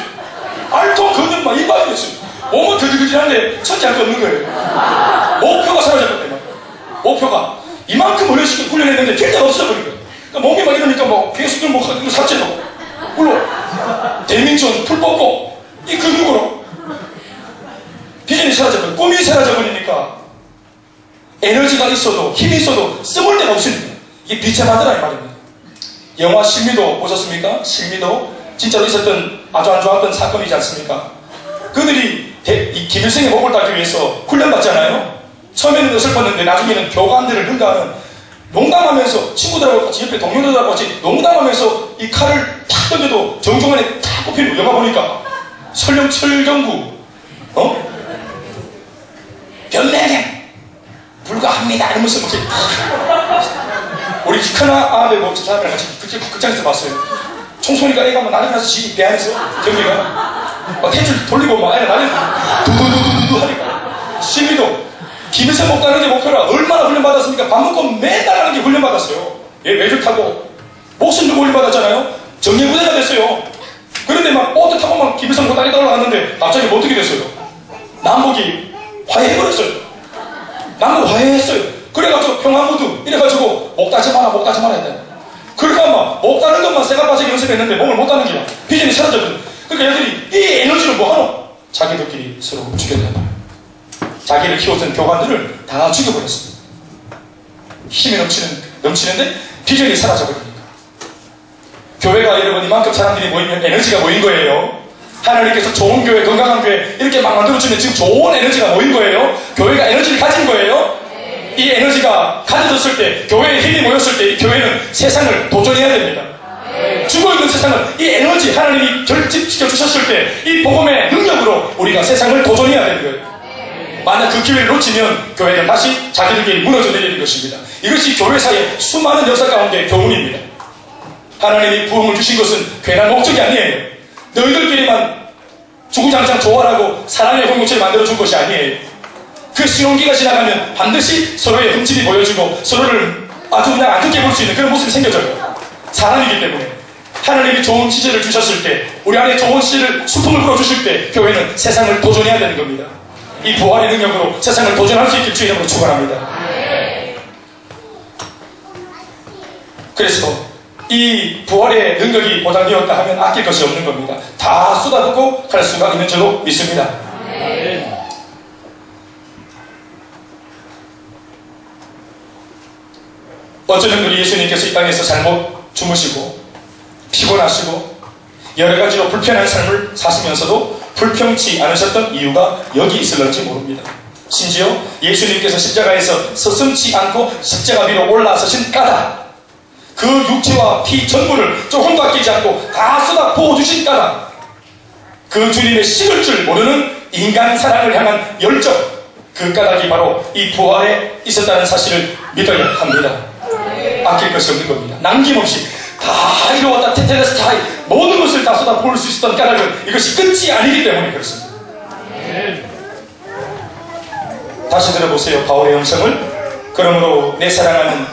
알통 근육만 일반인이었어요. 몸은 그지그지한데 천지할 게 없는 거예요. 목표가 사라졌거든요. 목표가 이만큼 훈련했는데 결대가 없어져버린 거예요. 그러니까 몸이 막 이러니까 뭐 괴수들 뭐 삭제도 물론 대민전 풀 뽑고 이 근육으로 비전이 사라져버려 꿈이 사라져버리니까 에너지가 있어도 힘이 있어도 써볼 데가 없으니까 이게 비참하더라 이 말입니다. 영화 신미도 보셨습니까? 신미도 진짜로 있었던 아주 안 좋았던 사건이지 않습니까? 그들이 이 김일성의 목을 따기 위해서 훈련받잖아요. 처음에는 어설펐는데 나중에는 교관들을 능가하는 농담하면서 친구들하고 같이 옆에 동료들하고 같이 농담하면서 이 칼을 탁 던져도 정중간에 탁 꼽히는 거 영화 보니까 설령 철경구 변매생 불가합니다 이러면서 이렇게 우리 키 큰 아들 뭐 사람이랑 같이 그렇게 극장에서 봤어요. 총 쏘니까 애가 막 난리 나서 배 안에서 경비가 막 해줄 돌리고 막 애가 난리 두두두두두 하니까 시민도 김일성 먹다는 게 목표라 얼마나 훈련받았습니까? 밥 먹고 맨날 하는 게 훈련받았어요. 얘 외줄 타고 목숨 주고 훈련받았잖아요. 정예부대가 됐어요. 그런데 막 보트 타고 막 김일성 목다리 떠올라갔는데 갑자기 뭐 어떻게 됐어요? 남북이 화해해버렸어요. 남북 화해했어요. 그래가지고 평화무드 이래가지고 목 따지 마라 했다. 그러니까 막 목 따는 것만 쇠가 빠지게 연습했는데 목을 못 따는 게야. 비전이 사라졌거든. 그러니까 얘들이 이 에너지를 뭐 하노? 자기들끼리 서로 죽였단 말이야. 자기를 키웠던 교관들을 다 죽여버렸습니다. 힘이 넘치는데 비전이 사라져버리니까. 교회가 여러분 이만큼 사람들이 모이면 에너지가 모인 거예요. 하나님께서 좋은 교회, 건강한 교회 이렇게 막 만들어주면 지금 좋은 에너지가 모인 거예요. 교회가 에너지를 가진 거예요. 이 에너지가 가져졌을 때, 교회에 힘이 모였을 때 이 교회는 세상을 도전해야 됩니다. 죽어있는 세상은 이 에너지 하나님이 결집시켜 주셨을 때 이 복음의 능력으로 우리가 세상을 도전해야 되는 거예요. 만약 그 기회를 놓치면 교회는 다시 자기들끼리 무너져 내리는 것입니다. 이것이 교회사의 수많은 역사 가운데 교훈입니다. 하나님이 부흥을 주신 것은 괜한 목적이 아니에요. 너희들끼리만 주구장창 조화라고 사랑의 공동체를 만들어준 것이 아니에요. 그 시온기가 지나가면 반드시 서로의 흠집이 보여지고 서로를 아주 그냥 안 좋게 볼 수 있는 그런 모습이 생겨져요. 사람이기 때문에. 하나님이 좋은 시절을 주셨을 때, 우리 안에 좋은 씨를 수품을 불어주실 때 교회는 세상을 도전해야 되는 겁니다. 이 부활의 능력으로 세상을 도전할 수 있길 주의 이름으로 축원합니다. 그래서 이 부활의 능력이 보장되었다 하면 아낄 것이 없는 겁니다. 다 쏟아붓고 갈 수가 있는 줄로 믿습니다. 어쩌면 우리 예수님께서 이 땅에서 잘못 주무시고 피곤하시고 여러 가지로 불편한 삶을 사시면서도 불평치 않으셨던 이유가 여기 있을런지 모릅니다. 심지어 예수님께서 십자가에서 서슴지 않고 십자가 위로 올라서신 까닭, 그 육체와 피 전부를 조금도 아끼지 않고 다 쏟아 부어주신 까닭, 그 주님의 식을 줄 모르는 인간 사랑을 향한 열정, 그 까닭이 바로 이 부활에 있었다는 사실을 믿어야 합니다. 아낄 것이 없는 겁니다. 남김없이 다 이루었다 테텔레스타이 모든 것을 다 쏟아 부을 수 있었던 까닭은 이것이 끝이 아니기 때문에 그렇습니다. 다시 들어보세요. 바울의 음성을. 그러므로 내 사랑하는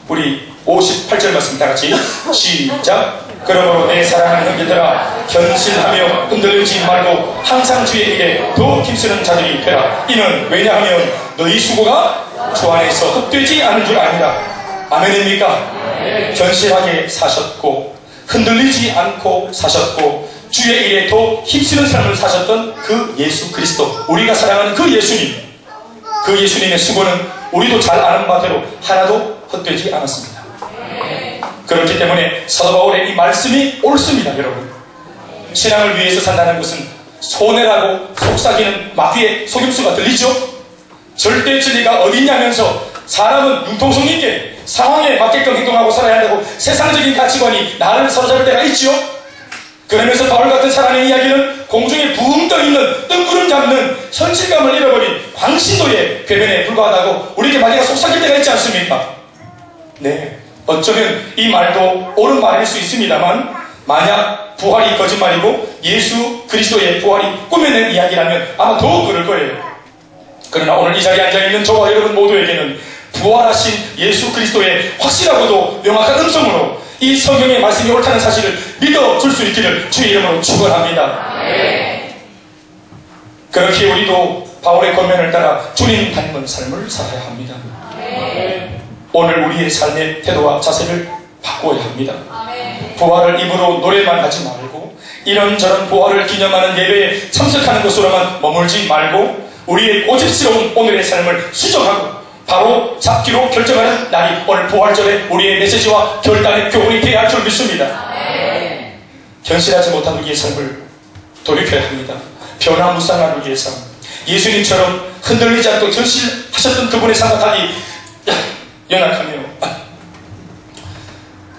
우리 58절 말씀 다같이 시작. 그러므로 내 사랑하는 형제들아 견실하며 흔들리지 말고 항상 주의 일에 더욱 힘쓰는 자들이 되라. 이는 왜냐하면 너희 수고가 주 안에서 헛되지 않은 줄 아니라. 아멘입니까? 견실하게 사셨고 흔들리지 않고 사셨고 주의 일에 더 힘쓰는 삶을 사셨던 그 예수 그리스도, 우리가 사랑하는 그 예수님, 그 예수님의 수고는 우리도 잘 아는 바대로 하나도 헛되지 않았습니다. 그렇기 때문에 사도 바울의 이 말씀이 옳습니다. 여러분, 신앙을 위해서 산다는 것은 손해라고 속삭이는 마귀의 속임수가 들리죠? 절대 진리가 어딨냐면서 사람은 융통성 있게 상황에 맞게끔 행동하고 살아야 한다고 세상적인 가치관이 나를 사로잡을 때가 있지요. 그러면서 바울 같은 사람의 이야기는 공중에 붕 떠있는 뜬구름 잡는 현실감을 잃어버린 광신도의 궤변에 불과하다고 우리에게 마귀가 속삭일 때가 있지 않습니까? 네, 어쩌면 이 말도 옳은 말일 수 있습니다만, 만약 부활이 거짓말이고 예수 그리스도의 부활이 꾸며낸 이야기라면 아마 더욱 그럴 거예요. 그러나 오늘 이 자리에 앉아있는 저와 여러분 모두에게는 부활하신 예수 그리스도의 확실하고도 명확한 음성으로 이 성경의 말씀이 옳다는 사실을 믿어줄 수 있기를 주의 이름으로 축원합니다. 그렇게 우리도 바울의 권면을 따라 주님 닮은 삶을 살아야 합니다. 오늘 우리의 삶의 태도와 자세를 바꿔야 합니다. 부활을 입으로 노래만 하지 말고 이런저런 부활을 기념하는 예배에 참석하는 것으로만 머물지 말고 우리의 고집스러운 오늘의 삶을 수정하고 바로 잡기로 결정하는 날이 오늘 부활절에 우리의 메시지와 결단의 교훈이 되어야 할 줄 믿습니다. 견실하지 못한 우리의 삶을 돌이켜야 합니다. 변화무쌍한 우리의 삶, 예수님처럼 흔들리지 않고 견실하셨던 그분의 삶과 달리 연약하며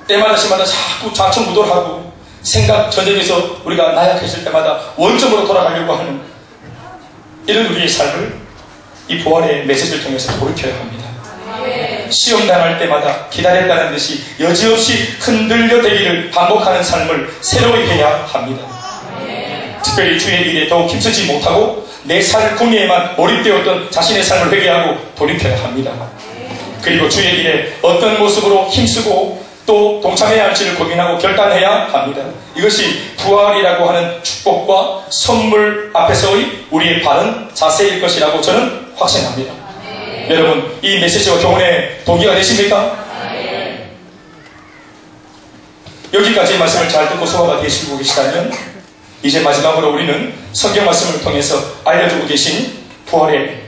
때마다 시마다 자꾸 좌충우돌하고 생각 전쟁에서 우리가 나약해질 때마다 원점으로 돌아가려고 하는 이런 우리의 삶을 이 부활의 메시지를 통해서 돌이켜야 합니다. 시험 당할 때마다 기다렸다는 듯이 여지없이 흔들려 대기를 반복하는 삶을 새로이 해야 합니다. 특별히 주의 일에 더욱 힘쓰지 못하고 내 살 구미에만 몰입되었던 자신의 삶을 회개하고 돌이켜야 합니다. 그리고 주의 일에 어떤 모습으로 힘쓰고 또 동참해야 할지를 고민하고 결단해야 합니다. 이것이 부활이라고 하는 축복과 선물 앞에서의 우리의 바른 자세일 것이라고 저는 확신합니다. 여러분, 이 메시지와 교훈에 동의가 되십니까? 여기까지의 말씀을 잘 듣고 소화가 되시고 계시다면 이제 마지막으로 우리는 성경 말씀을 통해서 알려주고 계신 부활의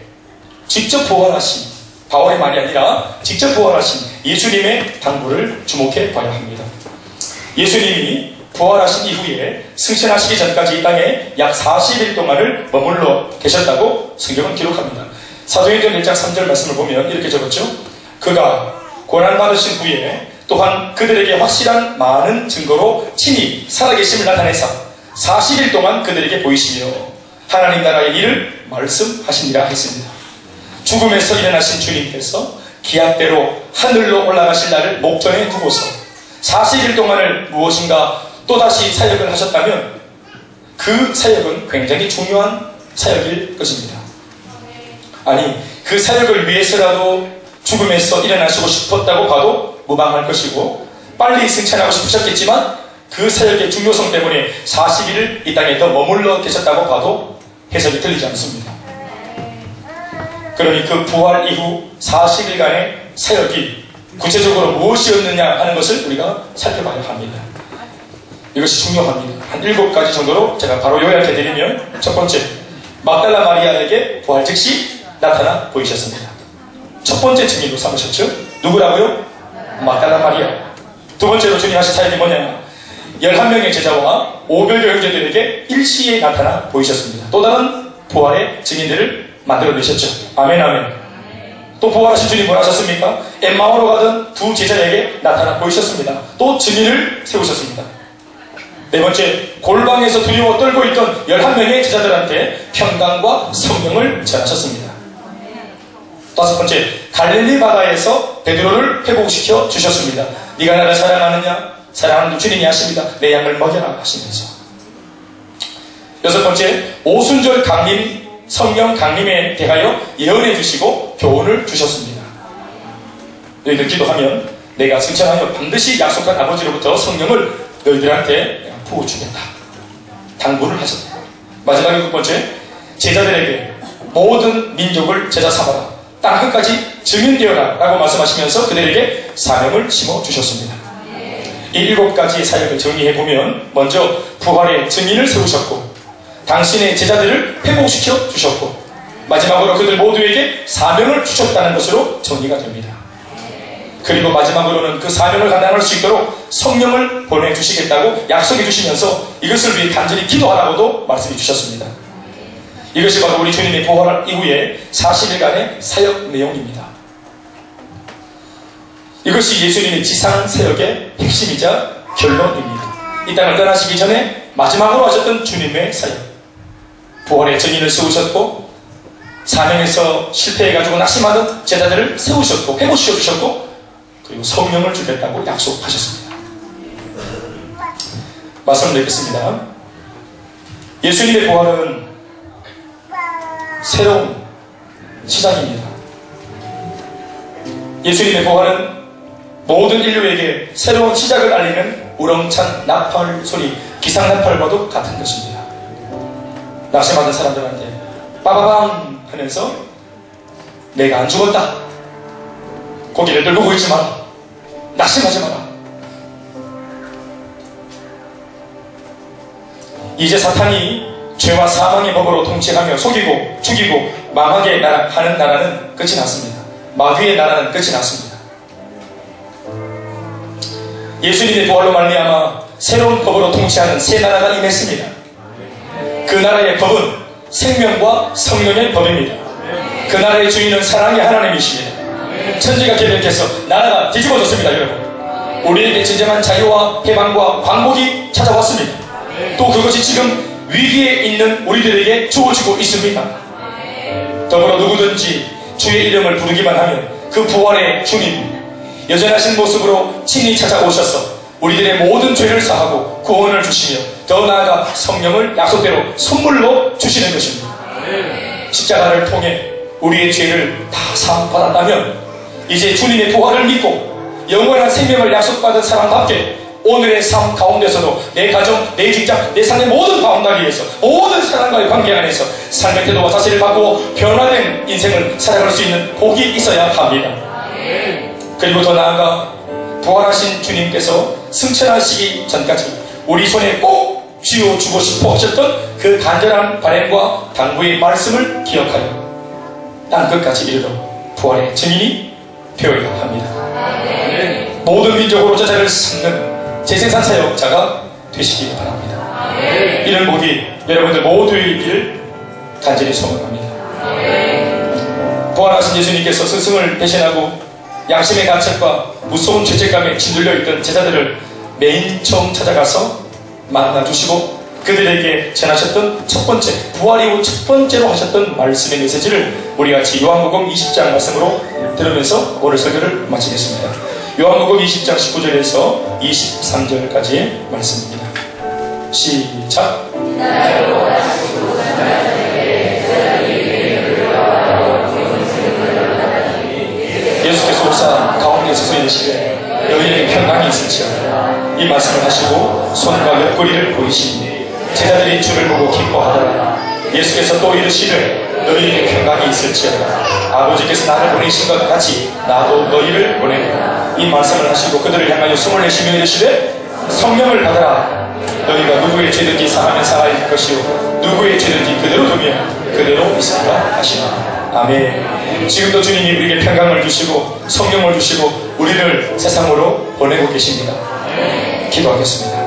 직접 부활하신 바울의 말이 아니라 직접 부활하신 예수님의 당부를 주목해 봐야 합니다. 예수님이 부활하신 이후에 승천하시기 전까지 이 땅에 약 40일 동안을 머물러 계셨다고 성경은 기록합니다. 사도행전 1장 3절 말씀을 보면 이렇게 적었죠. 그가 고난받으신 후에 또한 그들에게 확실한 많은 증거로 친히 살아계심을 나타내사 40일 동안 그들에게 보이시며 하나님 나라의 일을 말씀하시니라 했습니다. 죽음에서 일어나신 주님께서 기약대로 하늘로 올라가실 날을 목전에 두고서 40일 동안을 무엇인가 또다시 사역을 하셨다면 그 사역은 굉장히 중요한 사역일 것입니다. 아니, 그 사역을 위해서라도 죽음에서 일어나시고 싶었다고 봐도 무방할 것이고 빨리 승천하고 싶으셨겠지만 그 사역의 중요성 때문에 40일을 이 땅에 더 머물러 계셨다고 봐도 해석이 틀리지 않습니다. 그러니 그 부활 이후 40일간의 사역이 구체적으로 무엇이었느냐 하는 것을 우리가 살펴봐야 합니다. 이것이 중요합니다. 한 7가지 정도로 제가 바로 요약해드리면 첫 번째, 막달라 마리아에게 부활 즉시 나타나 보이셨습니다. 첫 번째 증인으로 삼으셨죠? 누구라고요? 막달라 마리아. 두 번째로 주님 하신 사역이 뭐냐? 11명의 제자와 5별의 형제들에게 일시에 나타나 보이셨습니다. 또 다른 부활의 증인들을 만들어내셨죠. 아멘, 아멘. 또 부활하신 주님 뭘 하셨습니까? 엠마오로 가던 두 제자에게 나타나 보이셨습니다. 또 증인을 세우셨습니다. 네 번째, 골방에서 두려워 떨고 있던 11명의 제자들한테 평강과 성령을 전하셨습니다. 다섯 번째, 갈릴리 바다에서 베드로를 회복시켜 주셨습니다. 네가 나를 사랑하느냐? 사랑하는 주님이 하십니다. 내 양을 먹여라 하시면서. 여섯 번째, 오순절 강림, 성령 강림에 대하여 예언해 주시고 교훈을 주셨습니다. 너희들 기도하면 내가 승천하여 반드시 약속한 아버지로부터 성령을 너희들한테 부어주겠다. 당부를 하셨다. 마지막에 두 번째, 제자들에게 모든 민족을 제자 삼아라. 땅 끝까지 증인되어라 라고 말씀하시면서 그들에게 사명을 심어주셨습니다. 이 7가지의 사역을 정리해보면 먼저 부활의 증인을 세우셨고 당신의 제자들을 회복시켜 주셨고 마지막으로 그들 모두에게 사명을 주셨다는 것으로 정리가 됩니다. 그리고 마지막으로는 그 사명을 감당할 수 있도록 성령을 보내주시겠다고 약속해 주시면서 이것을 위해 간절히 기도하라고도 말씀해 주셨습니다. 이것이 바로 우리 주님의 부활 이후에 40일간의 사역 내용입니다. 이것이 예수님의 지상 사역의 핵심이자 결론입니다. 이 땅을 떠나시기 전에 마지막으로 하셨던 주님의 사역. 부활의 증인을 세우셨고 사명에서 실패해가지고 낙심하던 제자들을 세우셨고 회복시켜 주셨고 그리고 성령을 주겠다고 약속하셨습니다. 말씀드리겠습니다. 예수님의 부활은 새로운 시작입니다. 예수님의 부활은 모든 인류에게 새로운 시작을 알리는 우렁찬 나팔 소리, 기상나팔과도 같은 것입니다. 낙심하던 사람들한테 빠바방 하면서 내가 안 죽었다. 고개를 들고 보이지 마라. 낙심하지 마라. 이제 사탄이 죄와 사망의 법으로 통치하며 속이고 죽이고 망하게 하는 나라는 끝이 났습니다. 마귀의 나라는 끝이 났습니다. 예수님의 부활로 말미암아 새로운 법으로 통치하는 새 나라가 임했습니다. 그 나라의 법은 생명과 성령의 법입니다. 그 나라의 주인은 사랑의 하나님이십니다. 천지가 개벽해서 나라가 뒤집어졌습니다. 여러분, 우리에게 진정한 자유와 해방과 광복이 찾아왔습니다. 또 그것이 지금 위기에 있는 우리들에게 주어지고 있습니다. 더불어 누구든지 주의 이름을 부르기만 하면 그 부활의 주님 여전하신 모습으로 친히 찾아오셔서 우리들의 모든 죄를 사하고 구원을 주시며 더 나아가 성령을 약속대로 선물로 주시는 것입니다. 십자가를 통해 우리의 죄를 다 사함받았다면 이제 주님의 부활을 믿고 영원한 생명을 약속받은 사람답게 오늘의 삶 가운데서도 내 가정, 내 직장, 내 삶의 모든 바운다리에서 모든 사람과의 관계 안에서 삶의 태도와 자세를 바꾸고 변화된 인생을 살아갈 수 있는 복이 있어야 합니다. 그리고 더 나아가 부활하신 주님께서 승천하시기 전까지 우리 손에 꼭 쥐어주고 싶어 하셨던 그 간절한 바람과 당부의 말씀을 기억하여 땅끝까지 이르러 부활의 증인이 되어야 합니다. 모든 민족으로 제자를 삼는 재생산 사역자가 되시기 바랍니다. 이런 복이 여러분들 모두의 있기를 간절히 소망합니다. 부활하신 예수님께서 스승을 대신하고 양심의 가책과 무서운 죄책감에 짓눌려 있던 제자들을 맨 처음 찾아가서 만나주시고 그들에게 전하셨던 첫 번째, 부활 이후 첫 번째로 하셨던 말씀의 메시지를 우리 같이 요한복음 20장 말씀으로 들으면서 오늘 설교를 마치겠습니다. 요한복음 20장 19절에서 23절까지의 말씀입니다. 시작. 예수께서 오사 가운데 서서 이르시되 너희에게 평강이 있을지어다. 이 말씀을 하시고 손과 옆구리를 보이시니 제자들이 주를 보고 기뻐하더라. 예수께서 또 이르시되 너희에게 평강이 있을지어다. 아버지께서 나를 보내신 것 같이 나도 너희를 보내노라. 이 말씀을 하시고 그들을 향하여 숨을 내쉬며 이르시되 성령을 받아라. 너희가 누구의 죄든지 사하면 사할 것이요 누구의 죄든지 그대로 두면 그대로 있으리라 하시나. 아멘. 지금도 주님이 우리에게 평강을 주시고 성령을 주시고 우리를 세상으로 보내고 계십니다. 기도하겠습니다.